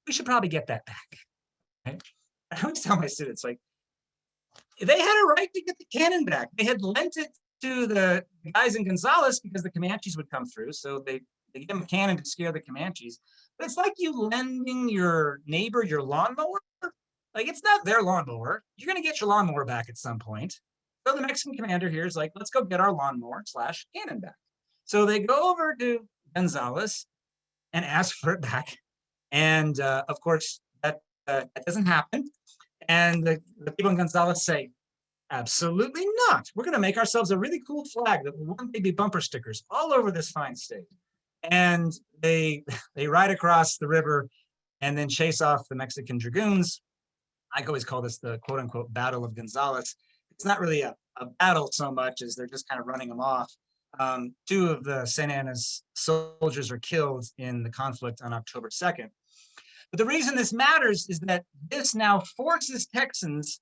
We should probably get that back, right? I always tell my students, like, they had a right to get the cannon back. They had lent it to the guys in Gonzales because the Comanches would come through. So they give them a cannon to scare the Comanches. But it's like you lending your neighbor your lawnmower. Like, it's not their lawnmower. You're going to get your lawnmower back at some point. So the Mexican commander here is like, let's go get our lawnmower / cannon back. So they go over to Gonzales and ask for it back. And of course, that doesn't happen. And the people in Gonzales say, absolutely not. We're going to make ourselves a really cool flag that will one day be bumper stickers all over this fine state. And they ride across the river and then chase off the Mexican dragoons. I always call this the quote unquote Battle of Gonzales. It's not really a battle so much as they're just kind of running them off. 2 of the Santa Anna's soldiers are killed in the conflict on October 2nd. But the reason this matters is that this now forces Texans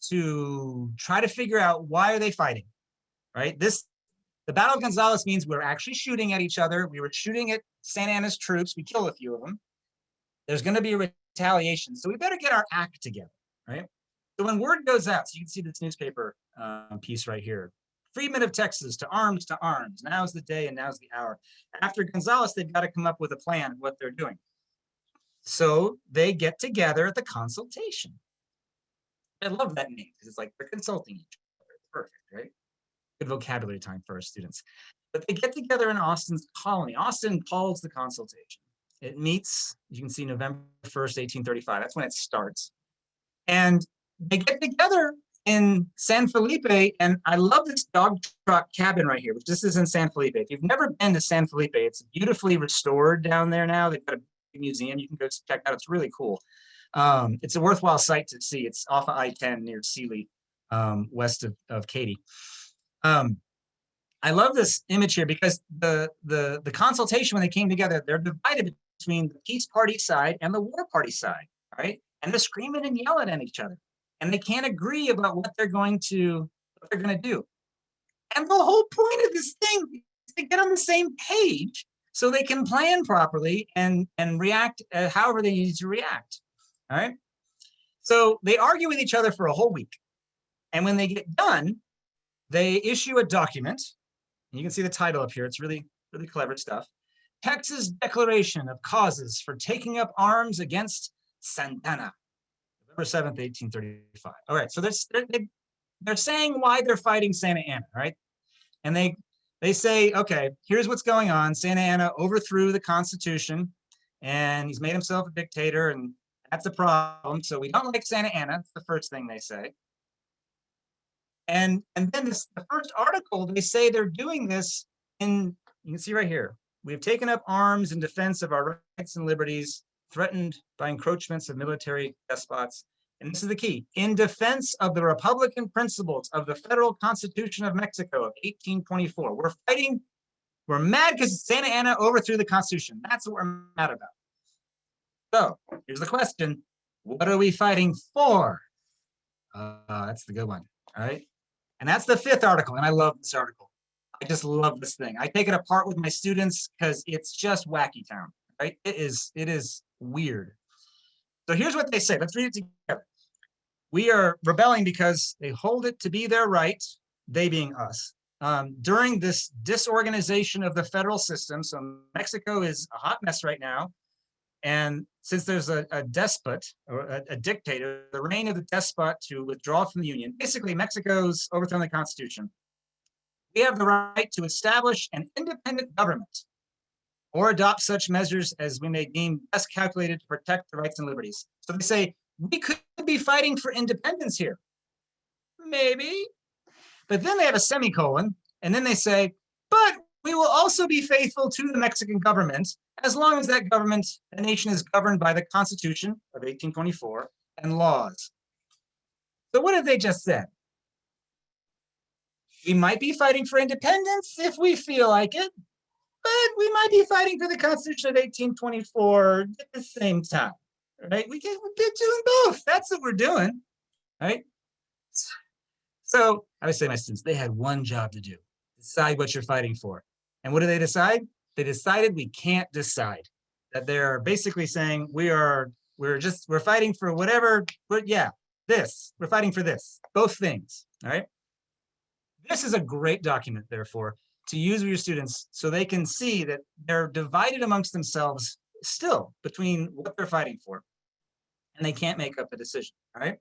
to try to figure out, why are they fighting, right? The Battle of Gonzales means we're actually shooting at each other. We were shooting at Santa Anna's troops. We killed a few of them. There's going to be a retaliation. So we better get our act together, right? So when word goes out, so you can see this newspaper piece right here. Freedmen of Texas, to arms, to arms. Now's the day and now's the hour. After Gonzales, they've got to come up with a plan of what they're doing. So they get together at the Consultation. I love that name because it's like they're consulting each other. It's perfect, right? Good vocabulary time for our students. But they get together in Austin's colony. Austin calls the Consultation. It meets, you can see, November 1st, 1835. That's when it starts. And they get together in San Felipe. And I love this dog truck cabin right here, which this is in San Felipe. If you've never been to San Felipe, it's beautifully restored down there now. They've got a museum you can go check out. It's really cool. It's a worthwhile site to see. It's off of I-10 near Sealy, west of Katy. I love this image here because the Consultation, when they came together, they're divided between the peace party side and the war party side, right? And they're screaming and yelling at each other, and they can't agree about what they're going to do. And the whole point of this thing is to get on the same page so they can plan properly and react however they need to react. All right. So they argue with each other for a whole week. And when they get done, they issue a document. And you can see the title up here. It's really, really clever stuff. Texas Declaration of Causes for Taking Up Arms Against Santana, November 7th, 1835. All right. So they're saying why they're fighting Santa Anna, right? And they say, okay, here's what's going on. Santa Anna overthrew the Constitution and he's made himself a dictator, and that's a problem. So we don't like Santa Anna. That's the first thing they say. And then the first article, they say they're doing this in, you can see right here. We have taken up arms in defense of our rights and liberties threatened by encroachments of military despots. And this is the key, in defense of the Republican principles of the Federal Constitution of Mexico of 1824. We're fighting, we're mad because Santa Anna overthrew the Constitution. That's what we're mad about. So here's the question, what are we fighting for? That's the good one, all right? And that's the fifth article, and I love this article. I just love this thing. I take it apart with my students because it's just wacky town, right? It is weird. So here's what they say. Let's read it together. We are rebelling because they hold it to be their right, they being us, during this disorganization of the federal system. So Mexico is a hot mess right now. And since there's a despot or a dictator, the reign of the despot to withdraw from the Union, basically Mexico's overthrown the Constitution. We have the right to establish an independent government or adopt such measures as we may deem best calculated to protect the rights and liberties. So they say, we could be fighting for independence here. Maybe. But then they have a semicolon, and then they say, but we will also be faithful to the Mexican government as long as that government, the nation is governed by the Constitution of 1824 and laws. So what have they just said? We might be fighting for independence if we feel like it, but we might be fighting for the Constitution of 1824 at the same time, right? We're doing both. That's what we're doing, right? So I would say to my students, they had one job to do, decide what you're fighting for. And what do they decide? They decided we can't decide. That they're basically saying we're fighting for whatever, but yeah, this, we're fighting for this, both things, all right? This is a great document, therefore, to use with your students so they can see that they're divided amongst themselves still between what they're fighting for, and they can't make up a decision, all right?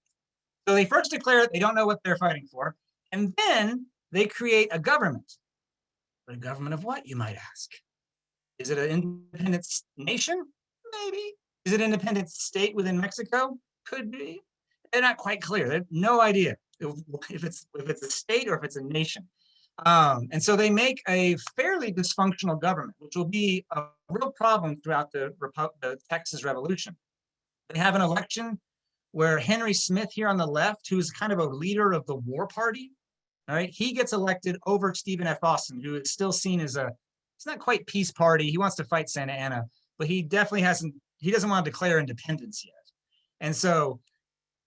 So they first declare they don't know what they're fighting for, and then they create a government. But a government of what, you might ask? Is it an independent nation? Maybe. Is it an independent state within Mexico? Could be. They're not quite clear. They have no idea if it's a state or if it's a nation. And so they make a fairly dysfunctional government, which will be a real problem throughout the Texas Revolution. They have an election where Henry Smith here on the left, who is kind of a leader of the war party, all right, he gets elected over Stephen F. Austin, who is still seen as he's not quite peace party. He wants to fight Santa Anna, but he definitely he doesn't want to declare independence yet. And so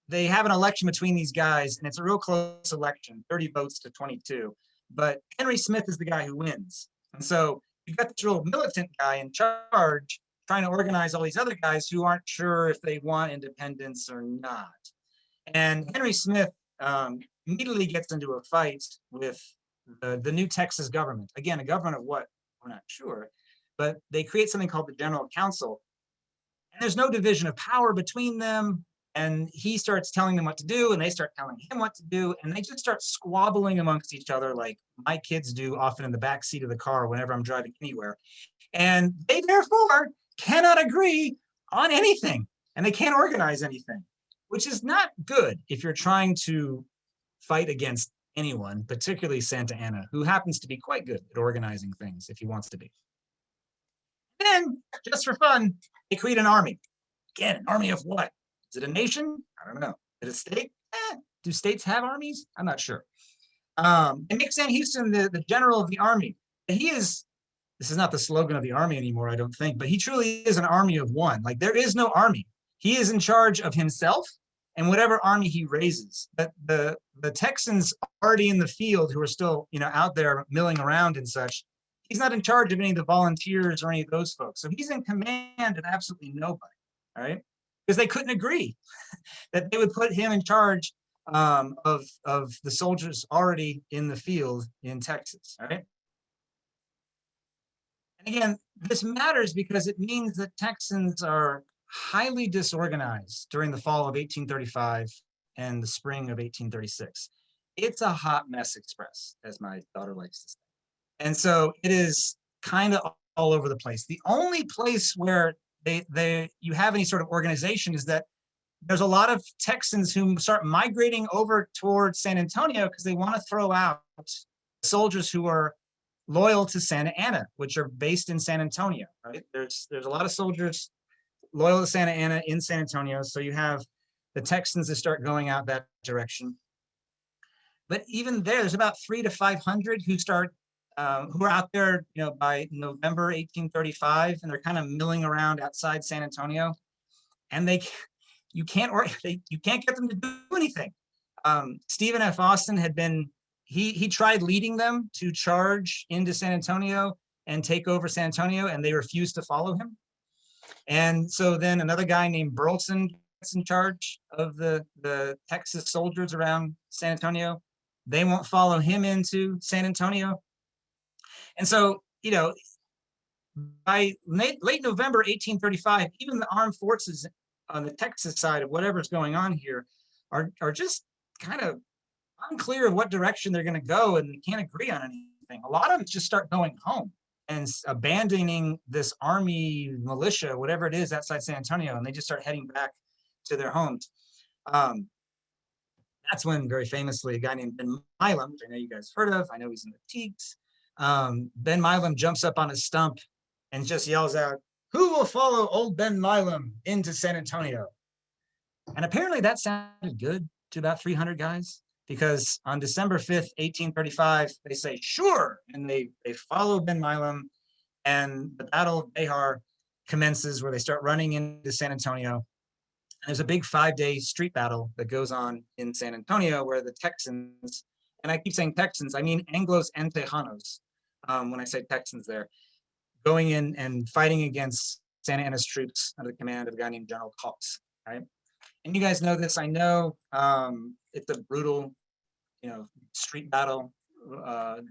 they have an election between these guys, and it's a real close election, 30 votes to 22. But Henry Smith is the guy who wins. And so you've got this real militant guy in charge trying to organize all these other guys who aren't sure if they want independence or not. And Henry Smith immediately gets into a fight with the new Texas government. Again, a government of what? We're not sure. But they create something called the General Council. And there's no division of power between them. And he starts telling them what to do, and they start telling him what to do, and they just start squabbling amongst each other like my kids do often in the back seat of the car whenever I'm driving anywhere. And they therefore cannot agree on anything, and they can't organize anything, which is not good if you're trying to fight against anyone, particularly Santa Anna, who happens to be quite good at organizing things if he wants to be. Then, just for fun, they create an army. Again, an army of what? Is it a nation? I don't know. Is it a state? Do states have armies? I'm not sure. And Nick San Houston, the general of the army, this is not the slogan of the army anymore, I don't think, but he truly is an army of one. Like, there is no army. He is in charge of himself and whatever army he raises. But the Texans already in the field who are still, out there milling around and such, he's not in charge of any of the volunteers or any of those folks. So he's in command of absolutely nobody, all right? Because they couldn't agree that they would put him in charge of the soldiers already in the field in Texas, all right? And again, this matters because it means that Texans are highly disorganized during the fall of 1835 and the spring of 1836. It's a hot mess express, as my daughter likes to say. And so it is kind of all over the place. The only place where you have any sort of organization is that there's a lot of Texans who start migrating over towards San Antonio because they want to throw out soldiers who are loyal to Santa Ana, which are based in San Antonio, right? There's a lot of soldiers loyal to Santa Ana in San Antonio. So you have the Texans that start going out that direction. But even there's about 300 to 500 who start, who are out there, by November 1835, and they're kind of milling around outside San Antonio, and you can't get them to do anything. Stephen F. Austin had been, he tried leading them to charge into San Antonio and take over San Antonio, and they refused to follow him. And so then another guy named Burleson gets in charge of the Texas soldiers around San Antonio. They won't follow him into San Antonio. And so, by late November 1835, even the armed forces on the Texas side of whatever's going on here are just kind of unclear of what direction they're going to go, and they can't agree on anything. A lot of them just start going home and abandoning this army militia, whatever it is, outside San Antonio, and they just start heading back to their homes. That's when, very famously, a guy named Ben Milam, which I know you guys heard of, I know he's in the Teagues, Ben Milam jumps up on a stump and just yells out, "Who will follow old Ben Milam into San Antonio?" And apparently that sounded good to about 300 guys, because on December 5th, 1835, they say, "Sure," and they follow Ben Milam, and the Battle of Behar commences, where they start running into San Antonio. And there's a big 5-day street battle that goes on in San Antonio, where the Texans, and I keep saying Texans, I mean Anglos and Tejanos, when I say Texans there, going in and fighting against Santa Ana's troops under the command of a guy named General Cox, right? And you guys know this, I know. It's a brutal, street battle,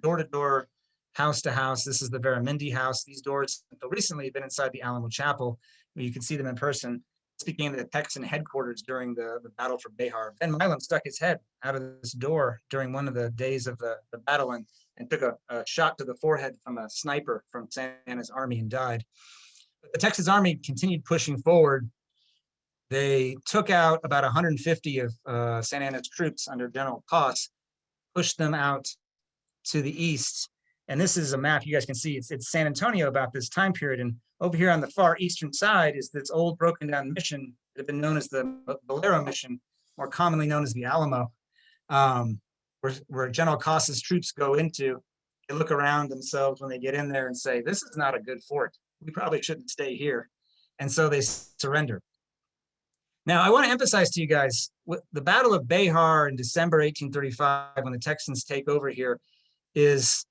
door to door, house to house. This is the Veramendi house. These doors, until recently, have been inside the Alamo Chapel, where you can see them in person. This became the Texan headquarters during the battle for Behar. Ben Milam stuck his head out of this door during one of the days of the battle and took a shot to the forehead from a sniper from Santa Ana's army and died. But the Texas Army continued pushing forward. They took out about 150 of Santa Ana's troops under General Coss, pushed them out to the east. And this is a map you guys can see. It's San Antonio about this time period. And over here on the far eastern side is this old broken down mission that had been known as the Bolero mission, more commonly known as the Alamo, where General Coss's troops go into. They look around themselves when they get in there and say, "This is not a good fort. We probably shouldn't stay here." And so they surrender. Now, I want to emphasize to you guys, the Battle of Behar in December 1835, when the Texans take over here, is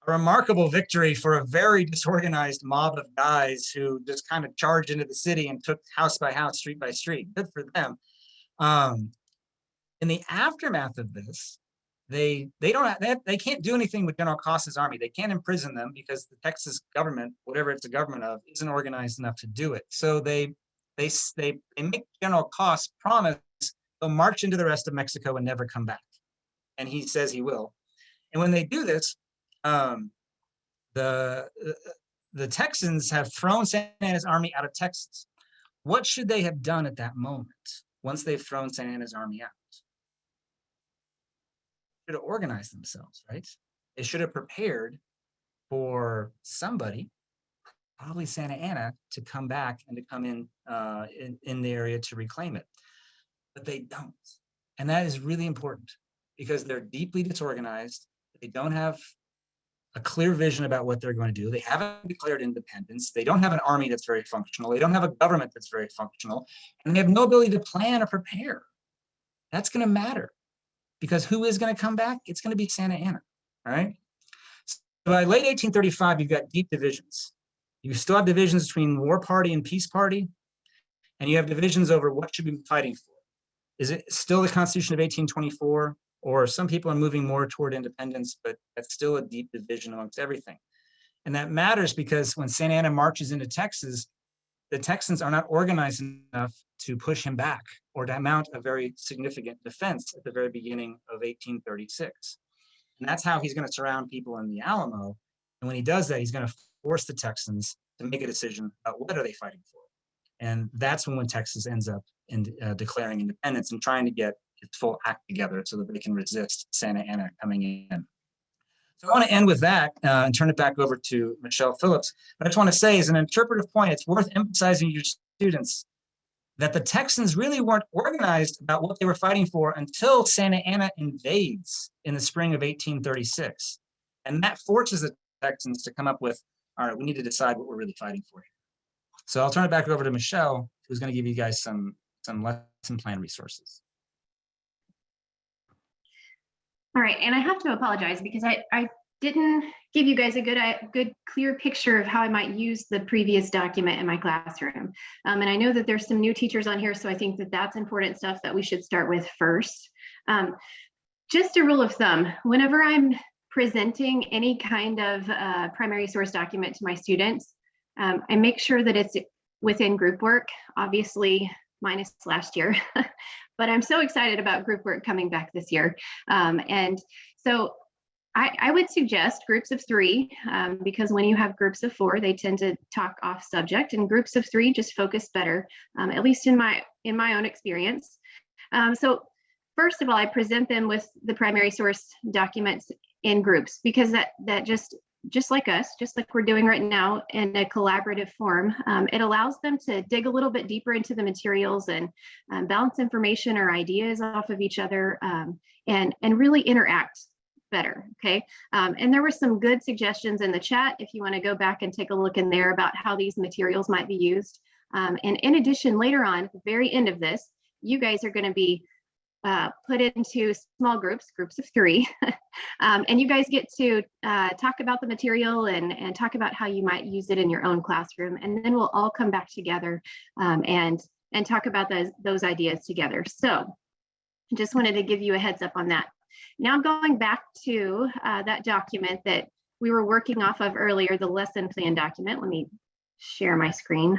a remarkable victory for a very disorganized mob of guys who just kind of charged into the city and took house by house, street by street. Good for them. In the aftermath of this, they can't do anything with General Coss's army. They can't imprison them because the Texas government, whatever it's a government of, isn't organized enough to do it. So they make General Coss promise they'll march into the rest of Mexico and never come back. And he says he will. And when they do this, the Texans have thrown Santa Ana's army out of Texas. What should they have done at that moment once they've thrown Santa Ana's army out? They should have organized themselves, right? They should have prepared for somebody, probably Santa Ana, to come back and to come in the area to reclaim it. But they don't. And that is really important because they're deeply disorganized. They don't have a clear vision about what they're going to do. They haven't declared independence. They don't have an army that's very functional. They don't have a government that's very functional. And they have no ability to plan or prepare. That's going to matter because who is going to come back? It's going to be Santa Ana, all right? So by late 1835, you've got deep divisions. You still have divisions between war party and peace party, and you have divisions over what should we be fighting for. Is it still the Constitution of 1824? Or some people are moving more toward independence, but that's still a deep division amongst everything. And that matters because when Santa Ana marches into Texas, the Texans are not organized enough to push him back or to mount a very significant defense at the very beginning of 1836. And that's how he's going to surround people in the Alamo. And when he does that, he's going to force the Texans to make a decision about what are they fighting for. And that's when Texas ends up in declaring independence and trying to get its full act together so that they can resist Santa Anna coming in. So I want to end with that and turn it back over to Michelle Phillips. But I just want to say, as an interpretive point, it's worth emphasizing to your students that the Texans really weren't organized about what they were fighting for until Santa Anna invades in the spring of 1836. And that forces the Texans to come up with, all right, we need to decide what we're really fighting for here. So I'll turn it back over to Michelle, who's going to give you guys some lesson plan resources. All right, and I have to apologize because I didn't give you guys a good clear picture of how I might use the previous document in my classroom. And I know that there's some new teachers on here, so I think that that's important stuff that we should start with first. Just a rule of thumb, whenever I'm presenting any kind of primary source document to my students, I make sure that it's within group work, obviously minus last year, but I'm so excited about group work coming back this year. And so I would suggest groups of 3, because when you have groups of 4, they tend to talk off subject, and groups of 3 just focus better, at least in my own experience. So first of all, I present them with the primary source documents in groups, because that just like us, just like we're doing right now in a collaborative form, it allows them to dig a little bit deeper into the materials and bounce information or ideas off of each other, and really interact better, okay? And there were some good suggestions in the chat if you want to go back and take a look in there about how these materials might be used. And in addition, later on, at the very end of this, you guys are going to be put into small groups of 3, and you guys get to talk about the material and talk about how you might use it in your own classroom, and then we'll all come back together and talk about those ideas together. So just wanted to give you a heads up on that. Now going back to that document that we were working off of earlier, the lesson plan document. Let me share my screen.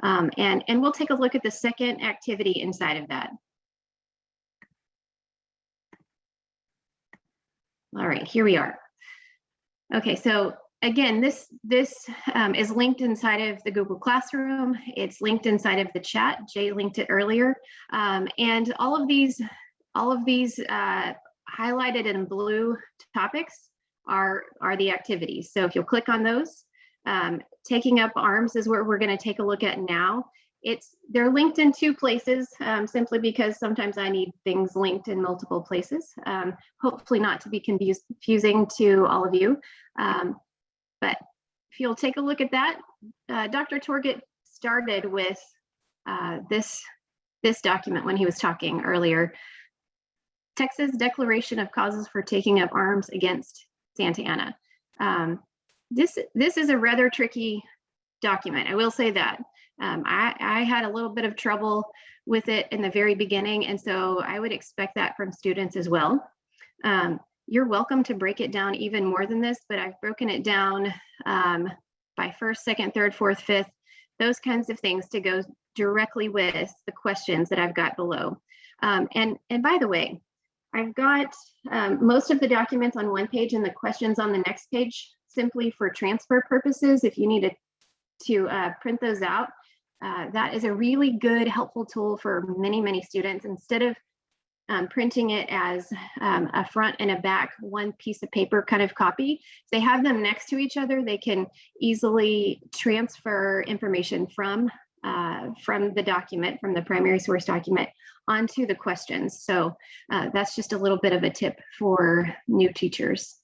And we'll take a look at the second activity inside of that. All right, here we are. Okay, so again, this is linked inside of the Google Classroom. It's linked inside of the chat. Jay linked it earlier. And all of these highlighted in blue topics are the activities. So if you'll click on those, taking up arms is what we're going to take a look at now. They're linked in 2 places, simply because sometimes I need things linked in multiple places. Hopefully not to be confusing to all of you. But if you'll take a look at that, Dr. Torget started with this document when he was talking earlier. Texas Declaration of Causes for Taking Up Arms Against Santa Anna. This is a rather tricky document, I will say that. I had a little bit of trouble with it in the very beginning, and so I would expect that from students as well. You're welcome to break it down even more than this, but I've broken it down by 1st, 2nd, 3rd, 4th, 5th, those kinds of things to go directly with the questions that I've got below. And by the way, I've got most of the documents on one page and the questions on the next page, simply for transfer purposes. If you need to print those out, that is a really good, helpful tool for many students. Instead of printing it as a front and a back, one piece of paper kind of copy, if they have them next to each other, they can easily transfer information from the document, from the primary source document, onto the questions. So that's just a little bit of a tip for new teachers.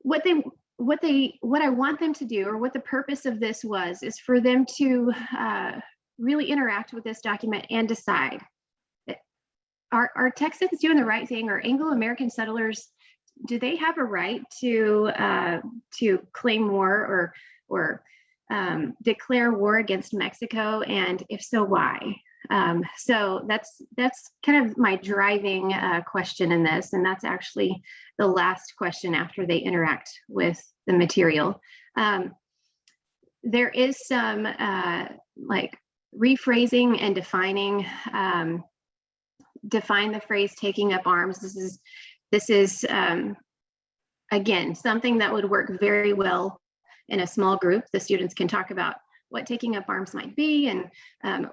What I want them to do, or what the purpose of this was, is for them to really interact with this document and decide, are Texans doing the right thing? Are Anglo-American settlers, do they have a right to claim war or declare war against Mexico? And if so, why? So that's kind of my driving question in this, and that's actually the last question after they interact with the material. There is some like rephrasing and defining. Define the phrase "taking up arms." This is again something that would work very well in a small group. The students can talk about what taking up arms might be and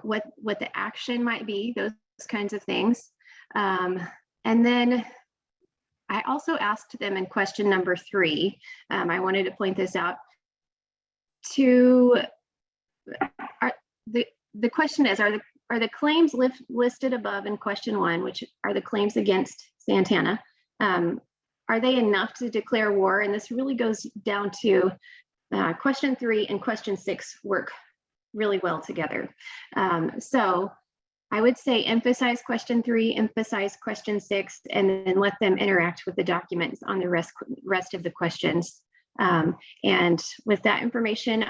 what the action might be, those kinds of things. And then I also asked them in question number 3, I wanted to point this out, the question is, are the claims listed above in question 1, which are the claims against Santana, are they enough to declare war? And this really goes down to question 3 and question 6 work really well together. So I would say emphasize question 3, emphasize question 6, and then let them interact with the documents on the rest of the questions. And with that information,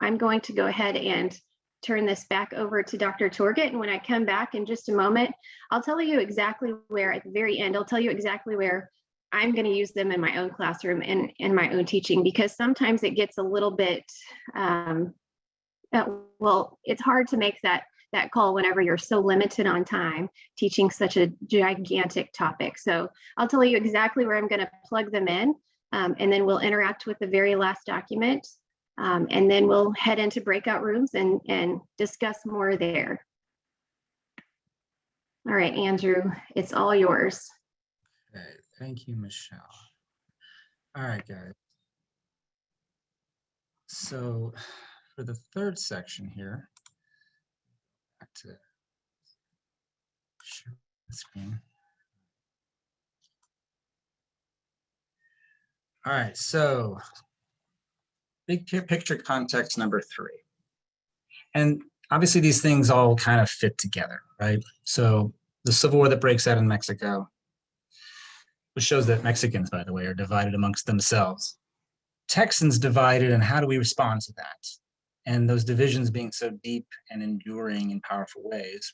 I'm going to go ahead and turn this back over to Dr. Torget. And when I come back in just a moment, I'll tell you exactly where, at the very end, I'll tell you exactly where I'm going to use them in my own classroom and in my own teaching, because sometimes it gets a little bit, well, it's hard to make that call whenever you're so limited on time teaching such a gigantic topic. So I'll tell you exactly where I'm going to plug them in, and then we'll interact with the very last document, and then we'll head into breakout rooms and discuss more there. All right, Andrew, it's all yours. Okay, thank you, Michelle. All right, guys. So for the third section here, back to share the screen. All right, so big picture context number 3. And obviously these things all kind of fit together, right? So the civil war that breaks out in Mexico, which shows that Mexicans, by the way, are divided amongst themselves. Texans divided, and how do we respond to that? And those divisions being so deep and enduring in powerful ways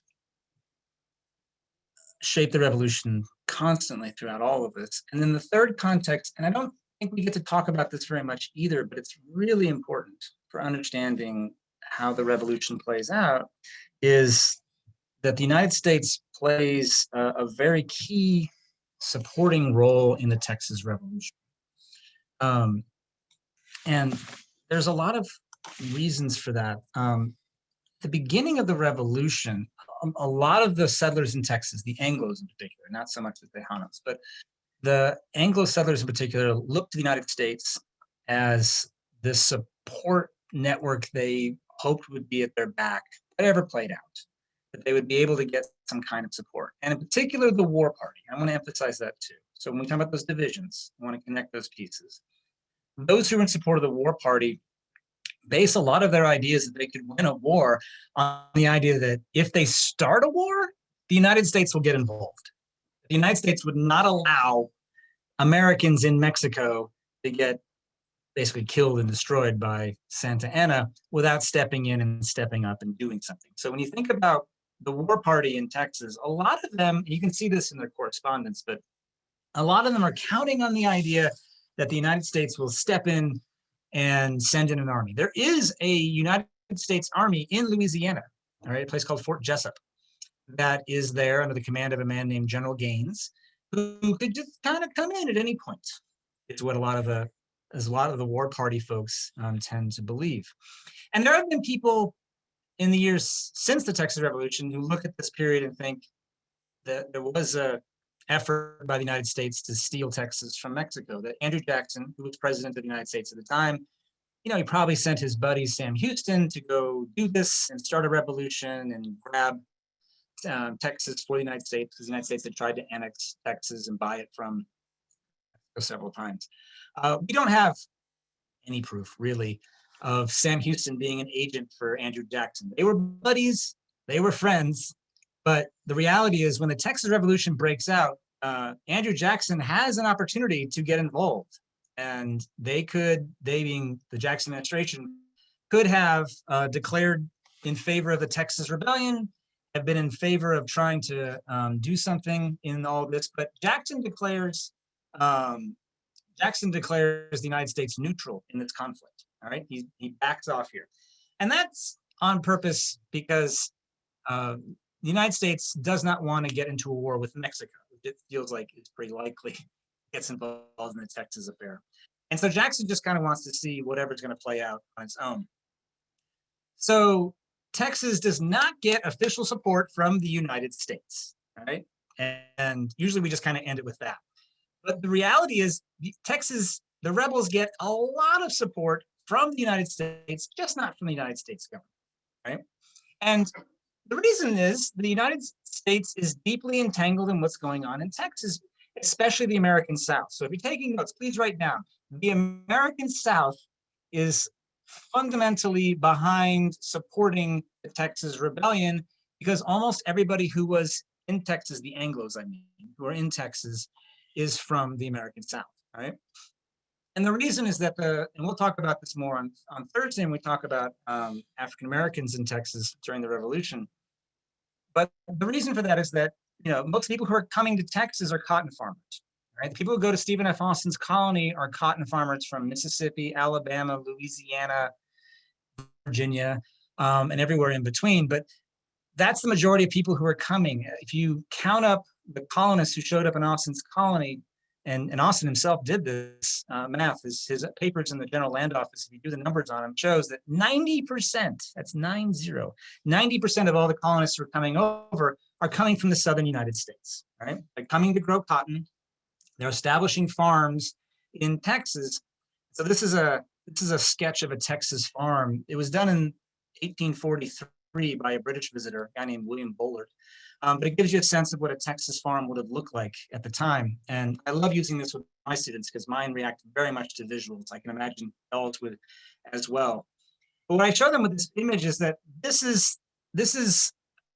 shape the revolution constantly throughout all of this. And then the third context, and I don't think we get to talk about this very much either, but it's really important for understanding how the revolution plays out, is that the United States plays a very key supporting role in the Texas Revolution. And there's a lot of reasons for that. The beginning of the revolution, a lot of the settlers in Texas, the Anglos in particular, not so much the Tejanos, but the Anglo settlers in particular, looked to the United States as the support network they hoped would be at their back, whatever played out, that they would be able to get some kind of support. And in particular, the war party. I want to emphasize that too. So when we talk about those divisions, I want to connect those pieces. Those who were in support of the war party base a lot of their ideas that they could win a war on the idea that if they start a war, the United States will get involved. The United States would not allow Americans in Mexico to get basically killed and destroyed by Santa Anna without stepping in and stepping up and doing something. So when you think about the war party in Texas, a lot of them, you can see this in their correspondence, but a lot of them are counting on the idea that the United States will step in and send in an army. There is a United States Army in Louisiana, all right, a place called Fort Jessup, that is there under the command of a man named General Gaines, who could just kind of come in at any point. It's what a lot of the war party folks tend to believe. And there have been people in the years since the Texas Revolution who look at this period and think that there was a effort by the United States to steal Texas from Mexico, that Andrew Jackson, who was president of the United States at the time, he probably sent his buddy Sam Houston to go do this and start a revolution and grab Texas for the United States, because the United States had tried to annex Texas and buy it from several times. We don't have any proof, really, of Sam Houston being an agent for Andrew Jackson. They were buddies, they were friends, but the reality is when the Texas Revolution breaks out, Andrew Jackson has an opportunity to get involved. And they being the Jackson administration, could have declared in favor of the Texas Rebellion, have been in favor of trying to do something in all of this, but Jackson declares the United States neutral in this conflict. All right, he backs off here, and that's on purpose because the United States does not want to get into a war with Mexico. It feels like it's pretty likely gets involved in the Texas affair. And so Jackson just kind of wants to see whatever's going to play out on its own. So Texas does not get official support from the United States, right? And usually we just kind of end it with that. But the reality is Texas, the rebels get a lot of support from the United States, just not from the United States government, right? And the reason is the United States is deeply entangled in what's going on in Texas, especially the American South. So if you're taking notes, please write down, the American South is fundamentally behind supporting the Texas rebellion because almost everybody who was in Texas, the Anglos, I mean, who are in Texas, is from the American South, right? And the reason is that and we'll talk about this more on Thursday when we talk about African Americans in Texas during the Revolution. But the reason for that is that, most people who are coming to Texas are cotton farmers, right? The people who go to Stephen F. Austin's colony are cotton farmers from Mississippi, Alabama, Louisiana, Virginia, and everywhere in between. But that's the majority of people who are coming. If you count up the colonists who showed up in Austin's colony, and Austin himself did this math, his papers in the General Land Office, if you do the numbers on them, shows that 90%, that's 90% of all the colonists who are coming over are coming from the southern United States, right? They're coming to grow cotton. They're establishing farms in Texas. So this is a sketch of a Texas farm. It was done in 1843 by a British visitor, a guy named William Bullard. But it gives you a sense of what a Texas farm would have looked like at the time. And I love using this with my students because mine react very much to visuals. I can imagine adults would as well. But what I show them with this image is that this is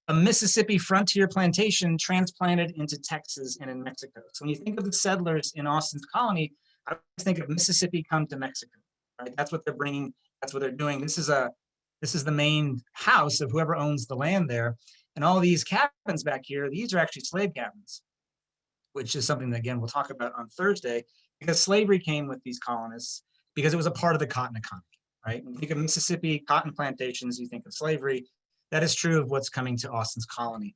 a Mississippi frontier plantation transplanted into Texas and in Mexico. So when you think of the settlers in Austin's colony, I always think of Mississippi come to Mexico, right? That's what they're bringing. That's what they're doing. This is the main house of whoever owns the land there. And all these cabins back here, these are actually slave cabins, which is something that, again, we'll talk about on Thursday, because slavery came with these colonists because it was a part of the cotton economy, right? When you think of Mississippi cotton plantations, you think of slavery. That is true of what's coming to Austin's colony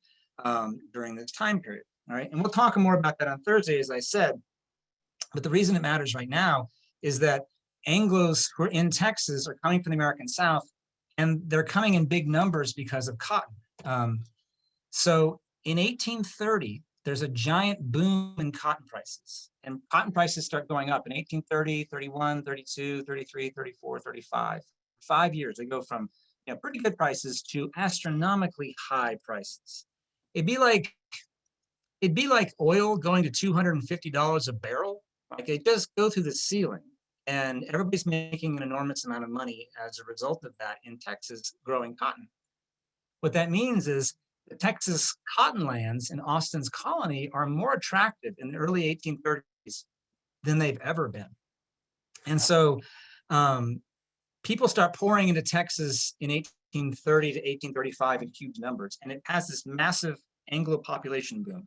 during this time period, all right? And we'll talk more about that on Thursday, as I said. But the reason it matters right now is that Anglos who are in Texas are coming from the American South, and they're coming in big numbers because of cotton. So in 1830, there's a giant boom in cotton prices, and cotton prices start going up in 1830, 31, 32, 33, 34, 35. 5 years, they go from pretty good prices to astronomically high prices. It'd be like oil going to $250 a barrel. Like it just go through the ceiling, and everybody's making an enormous amount of money as a result of that in Texas growing cotton. What that means is the Texas cotton lands in Austin's colony are more attractive in the early 1830s than they've ever been. And so people start pouring into Texas in 1830 to 1835 in huge numbers, and it has this massive Anglo population boom.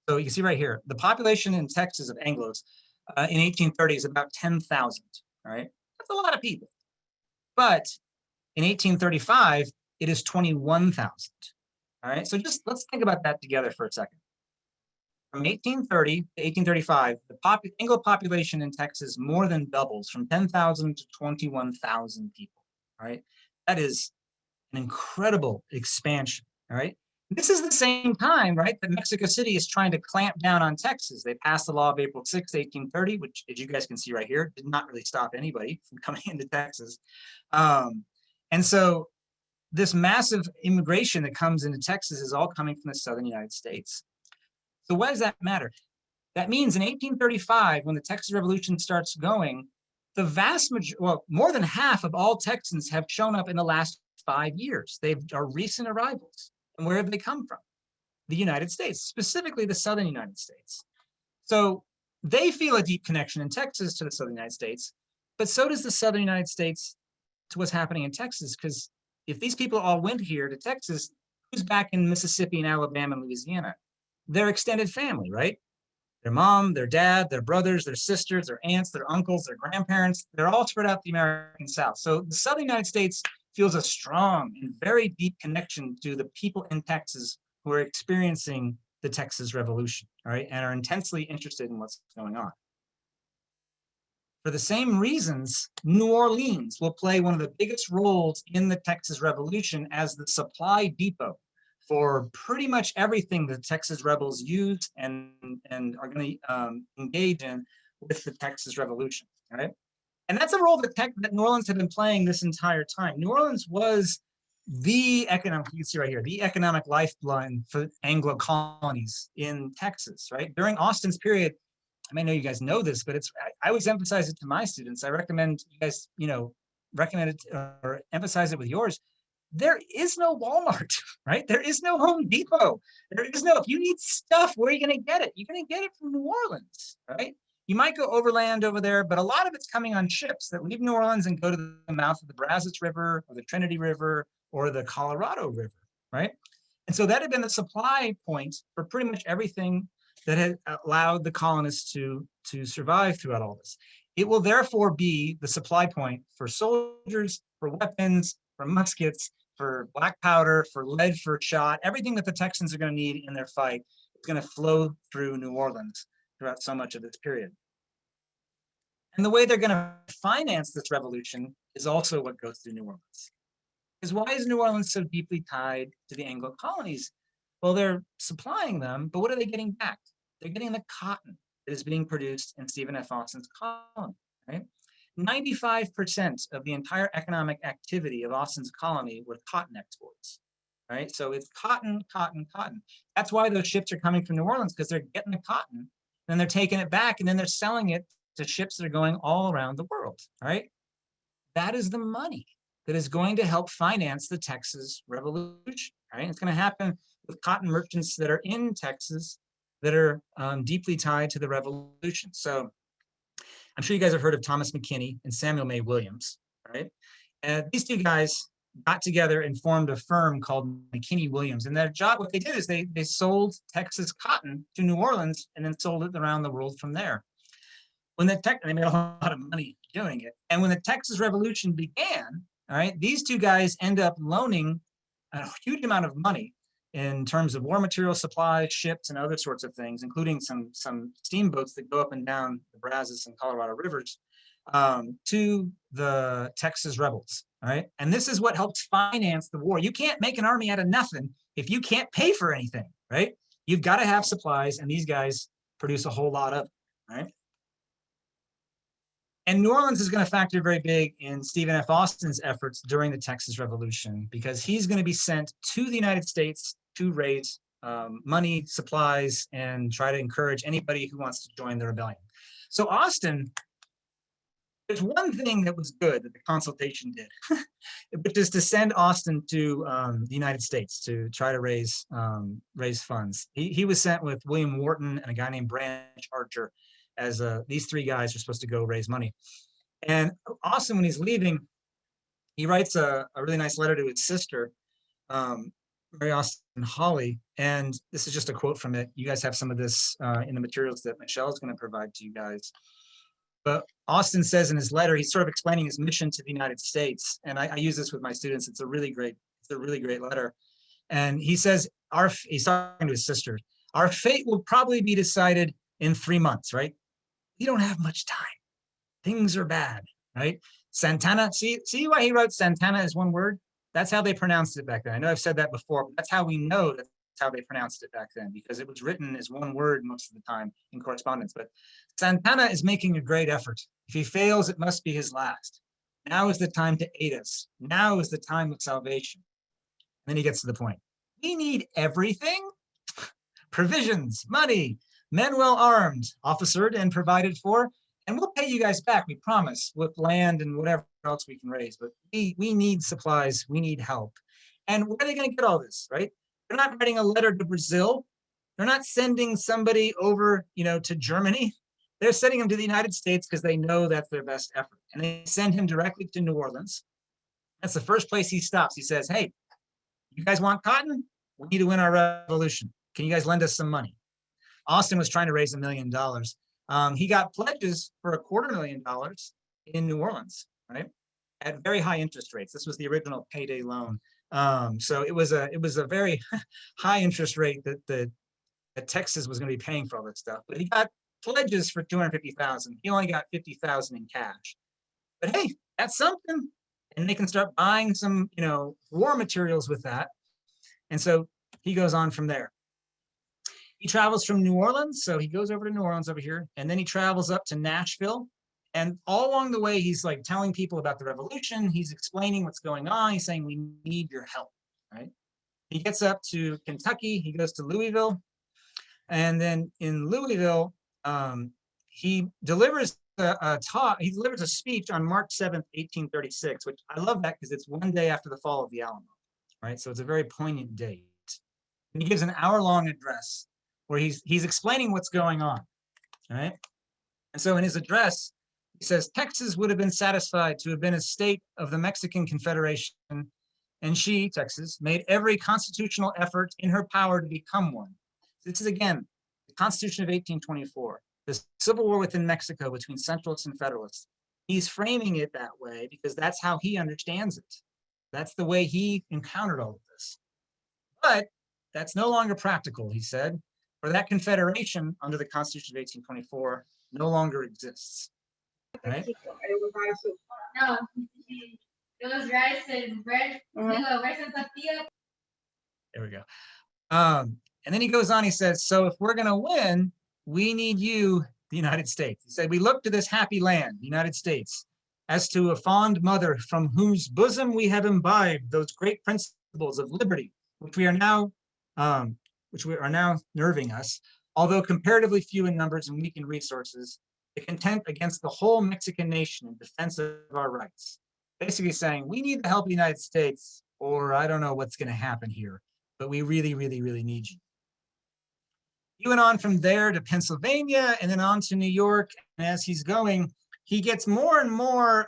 So you can see right here, the population in Texas of Anglos in 1830 is about 10,000, right? That's a lot of people. But in 1835, it is 21,000, all right? So just let's think about that together for a second. From 1830 to 1835, the Anglo population in Texas more than doubles from 10,000 to 21,000 people, all right? That is an incredible expansion, all right? This is the same time, right, that Mexico City is trying to clamp down on Texas. They passed the law of April 6, 1830, which, as you guys can see right here, did not really stop anybody from coming into Texas. And so this massive immigration that comes into Texas is all coming from the southern United States. So why does that matter? That means in 1835, when the Texas Revolution starts going, the vast majority, well, more than half of all Texans have shown up in the last 5 years. They are recent arrivals. And where have they come from? The United States, specifically the southern United States. So they feel a deep connection in Texas to the southern United States, but so does the southern United States to what's happening in Texas, because if these people all went here to Texas, who's back in Mississippi and Alabama and Louisiana? Their extended family, right? Their mom, their dad, their brothers, their sisters, their aunts, their uncles, their grandparents, they're all spread out the American South. So the southern United States feels a strong and very deep connection to the people in Texas who are experiencing the Texas Revolution, all right, and are intensely interested in what's going on. For the same reasons, New Orleans will play one of the biggest roles in the Texas Revolution as the supply depot for pretty much everything the Texas rebels use and are going to engage in with the Texas Revolution, right? And that's a role that New Orleans had been playing this entire time. New Orleans was the economic, you can see right here, the economic lifeline for Anglo colonies in Texas, right? During Austin's period, I may know you guys know this, but I always emphasize it to my students. I recommend you guys, recommend it or emphasize it with yours. There is no Walmart, right? There is no Home Depot. There is no, if you need stuff, where are you going to get it? You're going to get it from New Orleans, right? You might go overland over there, but a lot of it's coming on ships that leave New Orleans and go to the mouth of the Brazos River or the Trinity River or the Colorado River, right? And so that had been the supply point for pretty much everything that had allowed the colonists to survive throughout all this. It will therefore be the supply point for soldiers, for weapons, for muskets, for black powder, for lead, for shot. Everything that the Texans are going to need in their fight is going to flow through New Orleans throughout so much of this period. And the way they're going to finance this revolution is also what goes through New Orleans. Because why is New Orleans so deeply tied to the Anglo colonies? Well, they're supplying them, but what are they getting back? They're getting the cotton that is being produced in Stephen F. Austin's colony, right? 95% of the entire economic activity of Austin's colony were cotton exports, right? So it's cotton, cotton, cotton. That's why those ships are coming from New Orleans, because they're getting the cotton, then they're taking it back, and then they're selling it to ships that are going all around the world, right? That is the money that is going to help finance the Texas Revolution, right? It's going to happen with cotton merchants that are in Texas that are deeply tied to the revolution. So I'm sure you guys have heard of Thomas McKinney and Samuel May Williams, right? And these two guys got together and formed a firm called McKinney Williams. And their job, what they did is they sold Texas cotton to New Orleans and then sold it around the world from there. When they made a lot of money doing it. And when the Texas Revolution began, all right, these two guys end up loaning a huge amount of money in terms of war material supplies, ships, and other sorts of things, including some steamboats that go up and down the Brazos and Colorado rivers to the Texas rebels, all right? And this is what helped finance the war. You can't make an army out of nothing if you can't pay for anything, right? You've got to have supplies, and these guys produce a whole lot of it, right? And New Orleans is going to factor very big in Stephen F. Austin's efforts during the Texas Revolution, because he's going to be sent to the United States to raise money, supplies, and try to encourage anybody who wants to join the rebellion. So Austin, there's one thing that was good that the Consultation did, which is to send Austin to the United States to try to raise funds. He was sent with William Wharton and a guy named Branch Archer, as these three guys are supposed to go raise money. And Austin, when he's leaving, he writes a really nice letter to his sister, Mary Austin Holly. And this is just a quote from it. You guys have some of this in the materials that Michelle is going to provide to you guys. But Austin says in his letter, he's sort of explaining his mission to the United States. And I use this with my students. It's a really great letter. And he says, he's talking to his sister, our fate will probably be decided in 3 months, right? We don't have much time. Things are bad, right? Santana, see why he wrote Santana as one word? That's how they pronounced it back then. I know I've said that before, but that's how we know that's how they pronounced it back then, because it was written as one word most of the time in correspondence. But Santana is making a great effort. If he fails, it must be his last. Now is the time to aid us. Now is the time of salvation. And then he gets to the point. We need everything. Provisions, money, men well armed, officered and provided for, and we'll pay you guys back, we promise, with land and whatever else we can raise. But we need supplies, we need help. And where are they going to get all this, right? They're not writing a letter to Brazil. They're not sending somebody over, to Germany. They're sending him to the United States because they know that's their best effort. And they send him directly to New Orleans. That's the first place he stops. He says, hey, you guys want cotton? We need to win our revolution. Can you guys lend us some money? Austin was trying to raise $1 million. He got pledges for $250,000 in New Orleans, right? At very high interest rates. This was the original payday loan. So it was a very high interest rate that Texas was going to be paying for all this stuff. But he got pledges for 250,000. He only got 50,000 in cash. But hey, that's something. And they can start buying some, war materials with that. And so he goes on from there. He travels from New Orleans. So he goes over to New Orleans over here, and then he travels up to Nashville. And all along the way, he's like telling people about the revolution. He's explaining what's going on. He's saying, we need your help, right? He gets up to Kentucky. He goes to Louisville. And then in Louisville, he delivers a talk. He delivers a speech on March 7th, 1836, which I love that because it's one day after the fall of the Alamo, right? So it's a very poignant date. And he gives an hour-long address where he's explaining what's going on, right? And so in his address, he says, Texas would have been satisfied to have been a state of the Mexican Confederation, and she, Texas, made every constitutional effort in her power to become one. This is, again, the Constitution of 1824, the civil war within Mexico between Centralists and Federalists. He's framing it that way because that's how he understands it. That's the way he encountered all of this. But that's no longer practical, he said, for that confederation under the Constitution of 1824 no longer exists. Right? No, it was rice and bread. Rice and tortilla. There we go. And then he goes on, he says, so if we're going to win, we need you, the United States. He said, we look to this happy land, the United States, as to a fond mother from whose bosom we have imbibed those great principles of liberty, which are now nerving us, although comparatively few in numbers and weak in resources, the content against the whole Mexican nation in defense of our rights. Basically saying, we need the help of the United States, or I don't know what's going to happen here, but we really, really, really need you. He went on from there to Pennsylvania and then on to New York. And as he's going, he gets more and more,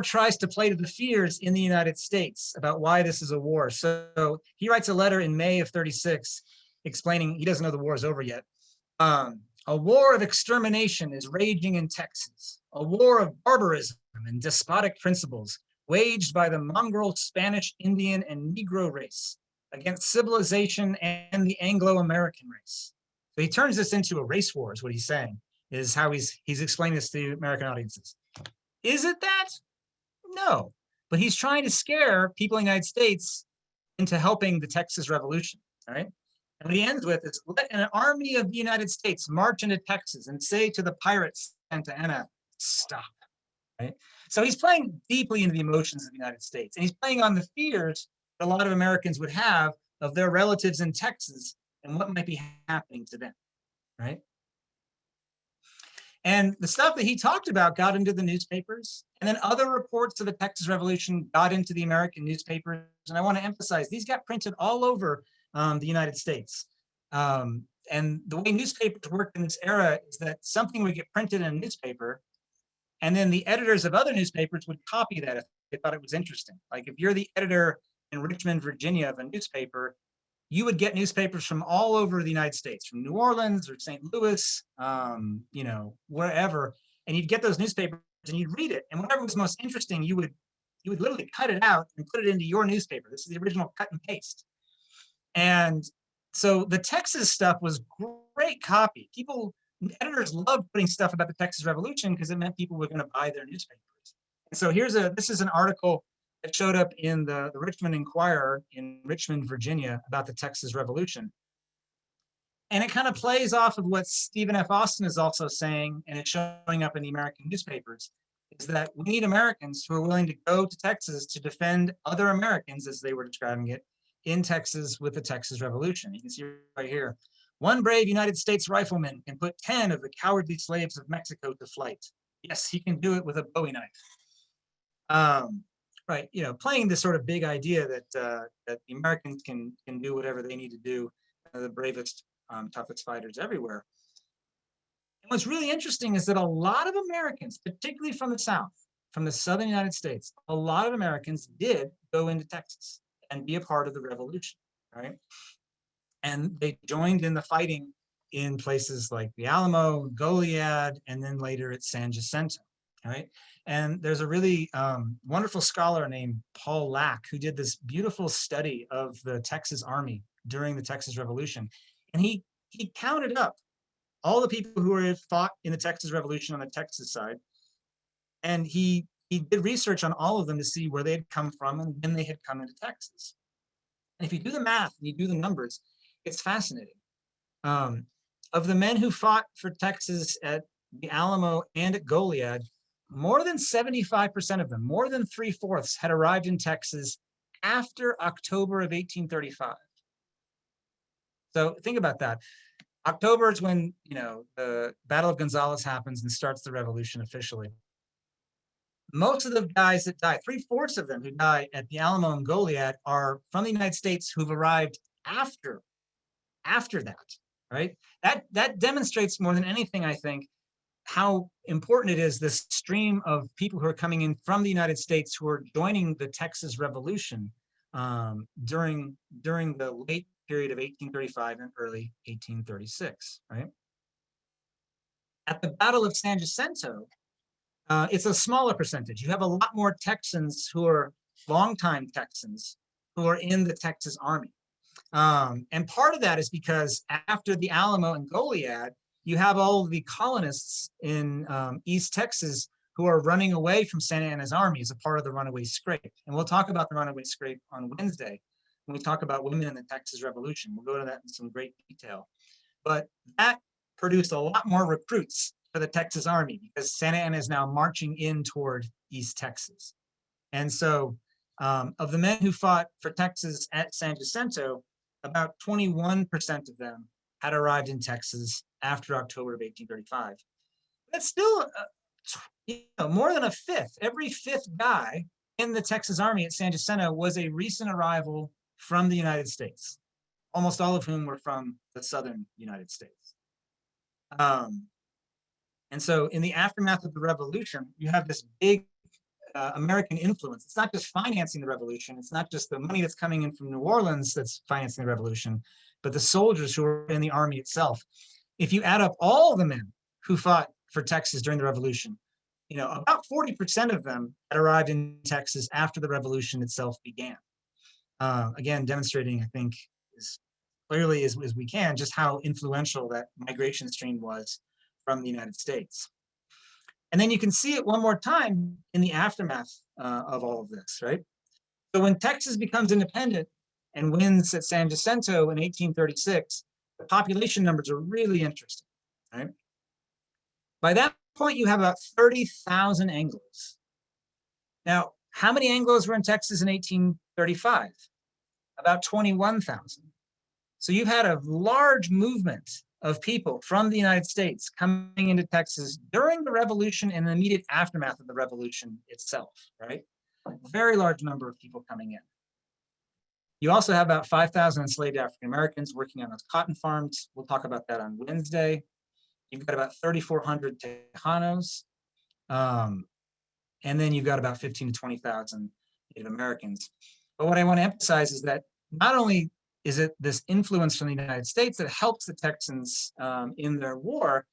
tries to play to the fears in the United States about why this is a war. So he writes a letter in May of 36 explaining, he doesn't know the war is over yet. A war of extermination is raging in Texas, a war of barbarism and despotic principles waged by the mongrel Spanish, Indian, and Negro race against civilization and the Anglo-American race. So he turns this into a race war, is what he's saying, is how he's explaining this to American audiences. Is it that? No, but he's trying to scare people in the United States into helping the Texas Revolution, all right? And what he ends with is, let an army of the United States march into Texas and say to the pirates Santa Anna, stop, right? So he's playing deeply into the emotions of the United States, and he's playing on the fears that a lot of Americans would have of their relatives in Texas and what might be happening to them, right? And the stuff that he talked about got into the newspapers, and then other reports of the Texas Revolution got into the American newspapers. And I want to emphasize, these got printed all over the United States. And the way newspapers worked in this era is that something would get printed in a newspaper, and then the editors of other newspapers would copy that if they thought it was interesting. Like if you're the editor in Richmond, Virginia of a newspaper, you would get newspapers from all over the United States, from New Orleans or St. Louis, wherever, and you'd get those newspapers and you'd read it, and whatever was most interesting, you would literally cut it out and put it into your newspaper. This is the original cut and paste. And so the Texas stuff was great copy. Editors loved putting stuff about the Texas Revolution because it meant people were going to buy their newspapers. And so this is an article that showed up in the Richmond Inquirer in Richmond, Virginia, about the Texas Revolution. And it kind of plays off of what Stephen F. Austin is also saying, and it's showing up in the American newspapers, is that we need Americans who are willing to go to Texas to defend other Americans, as they were describing it, in Texas with the Texas Revolution. You can see right here. One brave United States rifleman can put 10 of the cowardly slaves of Mexico to flight. Yes, he can do it with a Bowie knife. Right, playing this sort of big idea that the Americans can do whatever they need to do, the bravest, toughest fighters everywhere. And what's really interesting is that a lot of Americans, particularly from the South, from the Southern United States, a lot of Americans did go into Texas and be a part of the revolution, right? And they joined in the fighting in places like the Alamo, Goliad, and then later at San Jacinto, right? And there's a really wonderful scholar named Paul Lack who did this beautiful study of the Texas Army during the Texas Revolution. And he he counted up all the people who had fought in the Texas Revolution on the Texas side, and he did research on all of them to see where they had come from and when they had come into Texas. And if you do the math and you do the numbers, it's fascinating. Of the men who fought for Texas at the Alamo and at Goliad, more than 75% of them, more than 3/4, had arrived in Texas after October of 1835. So think about that. October is when, the Battle of Gonzales happens and starts the revolution officially. Most of the guys that die, 3/4 of them who die at the Alamo and Goliad, are from the United States who've arrived after that, right? That demonstrates more than anything, I think, how important it is, this stream of people who are coming in from the United States who are joining the Texas Revolution during the late period of 1835 and early 1836, right? At the Battle of San Jacinto, it's a smaller percentage. You have a lot more Texans who are longtime Texans who are in the Texas Army. And part of that is because after the Alamo and Goliad, you have all of the colonists in East Texas who are running away from Santa Anna's army as a part of the runaway scrape. And we'll talk about the runaway scrape on Wednesday when we talk about women in the Texas Revolution. We'll go to that in some great detail. But that produced a lot more recruits for the Texas Army because Santa Anna is now marching in toward East Texas. And so of the men who fought for Texas at San Jacinto, about 21% of them had arrived in Texas after October of 1835. That's still more than a fifth. Every fifth guy in the Texas Army at San Jacinto was a recent arrival from the United States, almost all of whom were from the southern United States. And so in the aftermath of the revolution, you have this big American influence. It's not just financing the revolution. It's not just the money that's coming in from New Orleans that's financing the revolution, but the soldiers who are in the army itself. If you add up all the men who fought for Texas during the revolution, about 40% of them had arrived in Texas after the revolution itself began. Again, demonstrating, I think, as clearly as we can, just how influential that migration stream was from the United States. And then you can see it one more time in the aftermath of all of this, right? So when Texas becomes independent and wins at San Jacinto in 1836, the population numbers are really interesting, right? By that point, you have about 30,000 Anglos. Now, how many Anglos were in Texas in 1835? About 21,000. So you've had a large movement of people from the United States coming into Texas during the revolution and the immediate aftermath of the revolution itself, right? A very large number of people coming in. You also have about 5,000 enslaved African Americans working on those cotton farms. We'll talk about that on Wednesday. You've got about 3,400 Tejanos. And then you've got about 15 to 20,000 Native Americans. But what I want to emphasize is that not only is it this influence from the United States that helps the Texans in their war,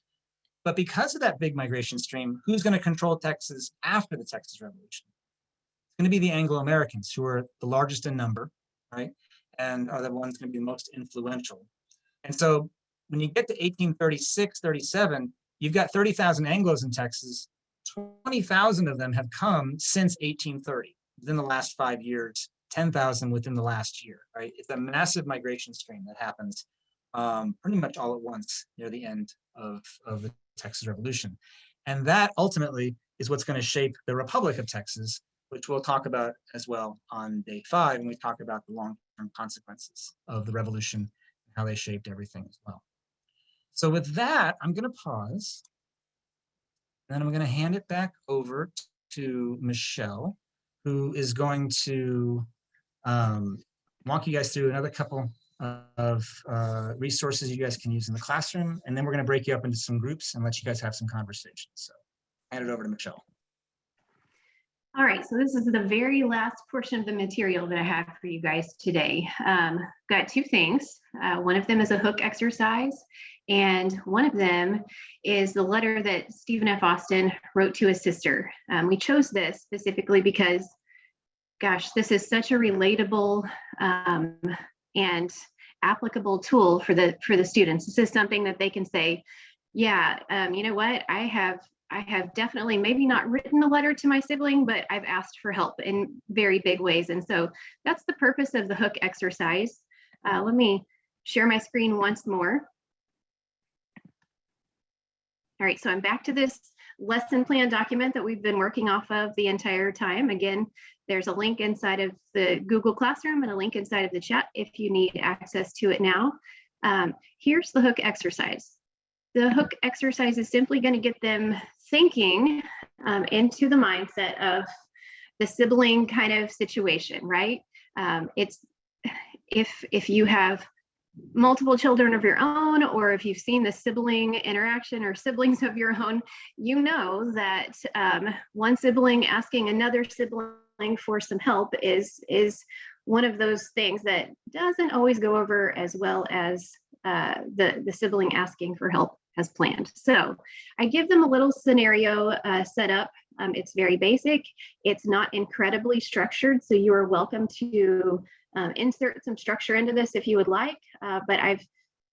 but because of that big migration stream, who's going to control Texas after the Texas Revolution? It's going to be the Anglo-Americans, who are the largest in number, right? And are the ones going to be the most influential. And so when you get to 1836, 37, you've got 30,000 Anglos in Texas. 20,000 of them have come since 1830, within the last 5 years, 10,000 within the last year, right? It's a massive migration stream that happens pretty much all at once near the end of the Texas Revolution. And that ultimately is what's going to shape the Republic of Texas, which we'll talk about as well on day 5 when we talk about the long-term consequences of the revolution and how they shaped everything as well. So with that, I'm going to pause. Then I'm going to hand it back over to Michelle, who is going to walk you guys through another couple of resources you guys can use in the classroom. And then we're going to break you up into some groups and let you guys have some conversations. So hand it over to Michelle. All right, so this is the very last portion of the material that I have for you guys today. Got 2 things. One of them is a hook exercise, and one of them is the letter that Stephen F. Austin wrote to his sister. We chose this specifically because, gosh, this is such a relatable and applicable tool for the students. This is something that they can say, yeah, you know what, I have definitely maybe not written a letter to my sibling, but I've asked for help in very big ways. And so that's the purpose of the hook exercise. Let me share my screen once more. All right, so I'm back to this lesson plan document that we've been working off of the entire time. Again, there's a link inside of the Google Classroom and a link inside of the chat if you need access to it now. Here's the hook exercise. The hook exercise is simply going to get them thinking into the mindset of the sibling kind of situation, right? It's if you have multiple children of your own, or if you've seen the sibling interaction or siblings of your own, you know that one sibling asking another sibling for some help is one of those things that doesn't always go over as well as the sibling asking for help as planned. So I give them a little scenario set up. It's very basic. It's not incredibly structured, so you are welcome to insert some structure into this if you would like. But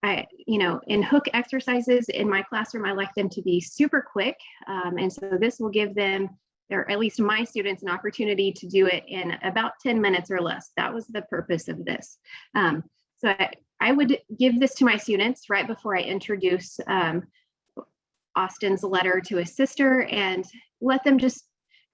in hook exercises in my classroom, I like them to be super quick. And so this will give them, or at least my students, an opportunity to do it in about 10 minutes or less. That was the purpose of this. So I would give this to my students right before I introduce Austin's letter to his sister, and let them just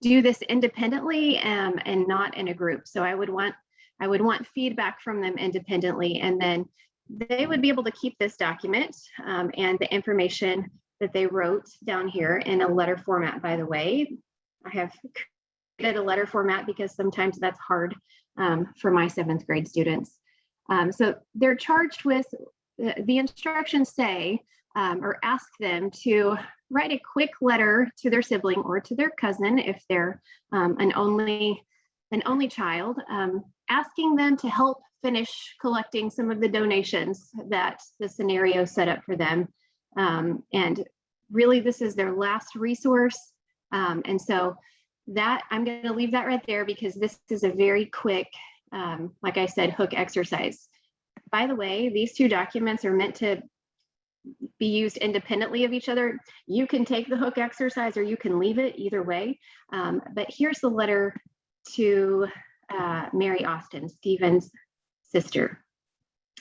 do this independently and not in a group. So I would want feedback from them independently, and then they would be able to keep this document and the information that they wrote down here in a letter format. By the way, I have created a letter format because sometimes that's hard for my 7th grade students. So they're charged with, the instructions say, or ask them to write a quick letter to their sibling or to their cousin if they're an only child, asking them to help finish collecting some of the donations that the scenario set up for them. And really, this is their last resource. And so that, I'm going to leave that right there because this is a very quick, like I said, hook exercise. By the way, these two documents are meant to be used independently of each other. You can take the hook exercise or you can leave it, either way. But here's the letter to Mary Austin, Stephen's sister.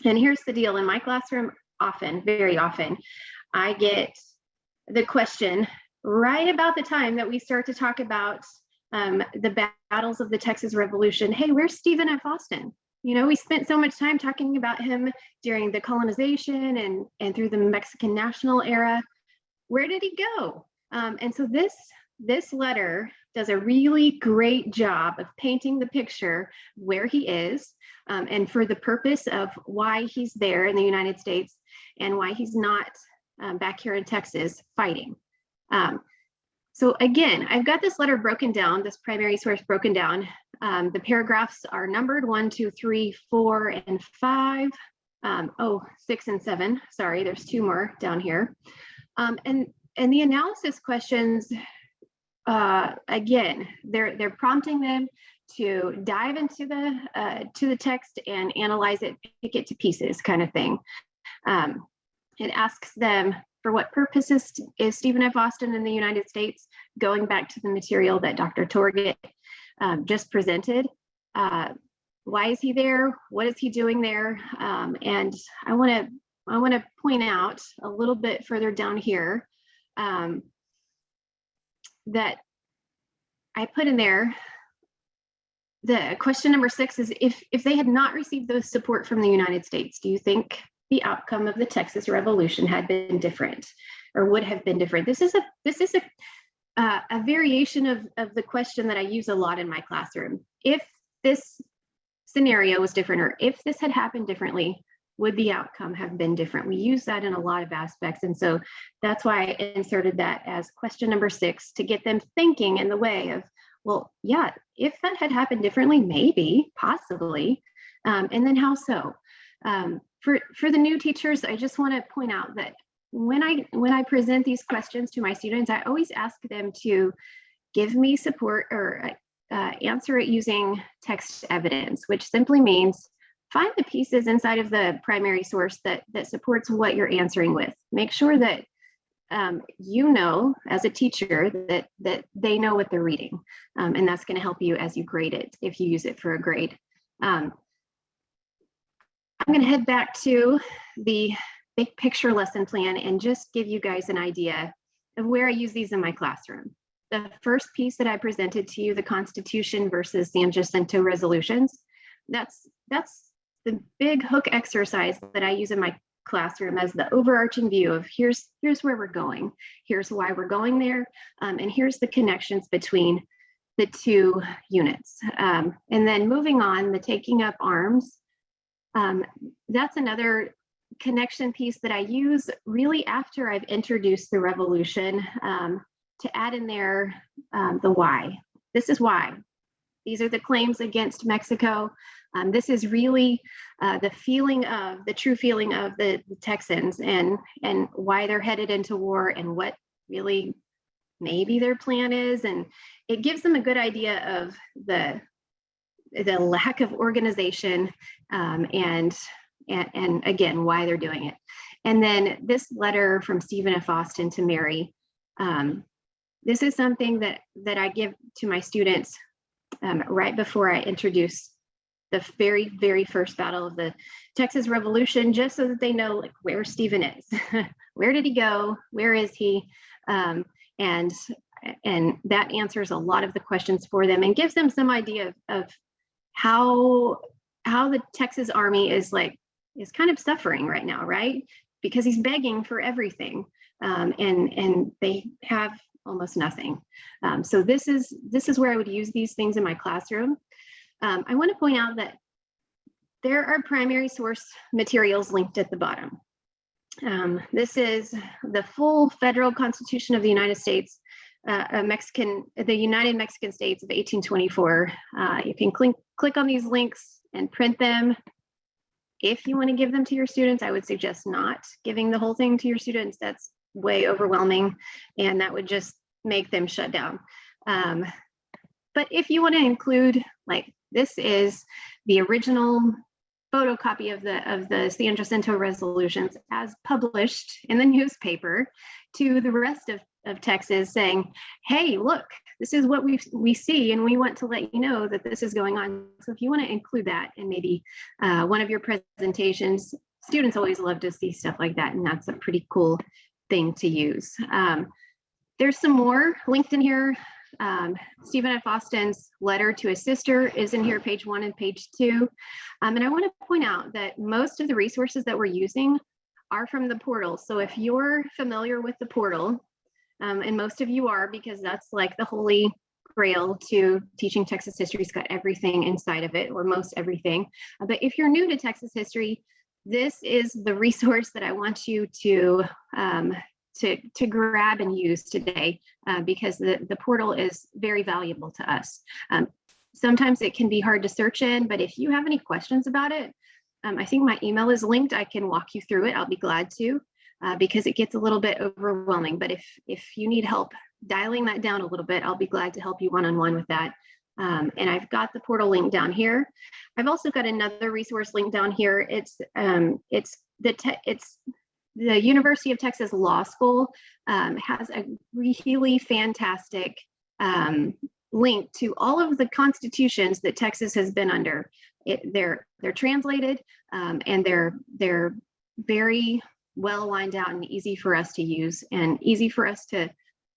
And here's the deal. In my classroom, often, very often, I get the question right about the time that we start to talk about the battles of the Texas Revolution. Hey, where's Stephen F. Austin? You know, we spent so much time talking about him during the colonization and through the Mexican national era. Where did he go? And so this letter does a really great job of painting the picture where he is, and for the purpose of why he's there in the United States and why he's not back here in Texas fighting. So again, I've got this letter broken down, this primary source broken down. The paragraphs are numbered 1, 2, 3, 4, and 5. 6 and 7. Sorry, there's 2 more down here. And the analysis questions, again, they're prompting them to dive into the text and analyze it, pick it to pieces, kind of thing. It asks them, for what purposes is Stephen F. Austin in the United States? Going back to the material that Dr. Torget just presented. Why is he there? What is he doing there? And I want to point out a little bit further down here that I put in there. The question number 6 is, if they had not received the support from the United States, do you think the outcome of the Texas Revolution had been different or would have been different? This is a variation of the question that I use a lot in my classroom. If this scenario was different, or if this had happened differently, would the outcome have been different? We use that in a lot of aspects. And so that's why I inserted that as question number 6, to get them thinking in the way of, well, yeah, if that had happened differently, maybe, possibly, and then how so? For the new teachers, I just want to point out that when I present these questions to my students, I always ask them to give me support or answer it using text evidence, which simply means find the pieces inside of the primary source that supports what you're answering with. Make sure that you know, as a teacher, that they know what they're reading, and that's going to help you as you grade it if you use it for a grade. I'm going to head back to the big picture lesson plan and just give you guys an idea of where I use these in my classroom. The first piece that I presented to you, the Constitution versus San Jacinto resolutions, that's the big hook exercise that I use in my classroom as the overarching view of here's where we're going, here's why we're going there, and here's the connections between the two units. And then moving on, the taking up arms, that's another connection piece that I use really after I've introduced the revolution, to add in there the why. This is why. These are the claims against Mexico. This is really the true feeling of the Texans and why they're headed into war and what really maybe their plan is. And it gives them a good idea of the lack of organization and again, why they're doing it. And then this letter from Stephen F. Austin to Mary, this is something that I give to my students right before I introduce the very, very first battle of the Texas Revolution, just so that they know like where Stephen is. Where did he go? Where is he? And that answers a lot of the questions for them and gives them some idea of how the Texas Army is kind of suffering right now, right? Because he's begging for everything, and they have almost nothing. So this is where I would use these things in my classroom. I want to point out that there are primary source materials linked at the bottom. This is the full federal Constitution of the United States, the United Mexican States of 1824. You can click on these links and print them. If you want to give them to your students, I would suggest not giving the whole thing to your students. That's way overwhelming, and that would just make them shut down. But if you want to include, like, this is the original photocopy of the San Jacinto resolutions as published in the newspaper to the rest of Texas, saying, hey, look, this is what we see, and we want to let you know that this is going on. So if you want to include that in maybe one of your presentations, students always love to see stuff like that, and that's a pretty cool thing to use. There's some more linked in here. Stephen F. Austin's letter to his sister is in here, page 1 and page 2. And I want to point out that most of the resources that we're using are from the portal. So if you're familiar with the portal, and most of you are, because that's like the holy grail to teaching Texas history, it's got everything inside of it, or most everything. But if you're new to Texas history, this is the resource that I want you to grab and use today, because the portal is very valuable to us. Sometimes it can be hard to search in, but if you have any questions about it, I think my email is linked. I can walk you through it. I'll be glad to, because it gets a little bit overwhelming. But if you need help dialing that down a little bit, I'll be glad to help you one-on-one with that. And I've got the portal link down here. I've also got another resource link down here. It's the University of Texas Law School has a really fantastic link to all of the constitutions that Texas has been under. They're translated, and they're very well lined out and easy for us to use and easy for us to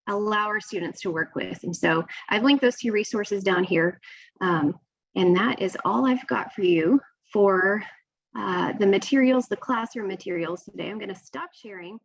allow our students to work with. And so I've linked those 2 resources down here. And that is all I've got for you for the materials, the classroom materials today. I'm going to stop sharing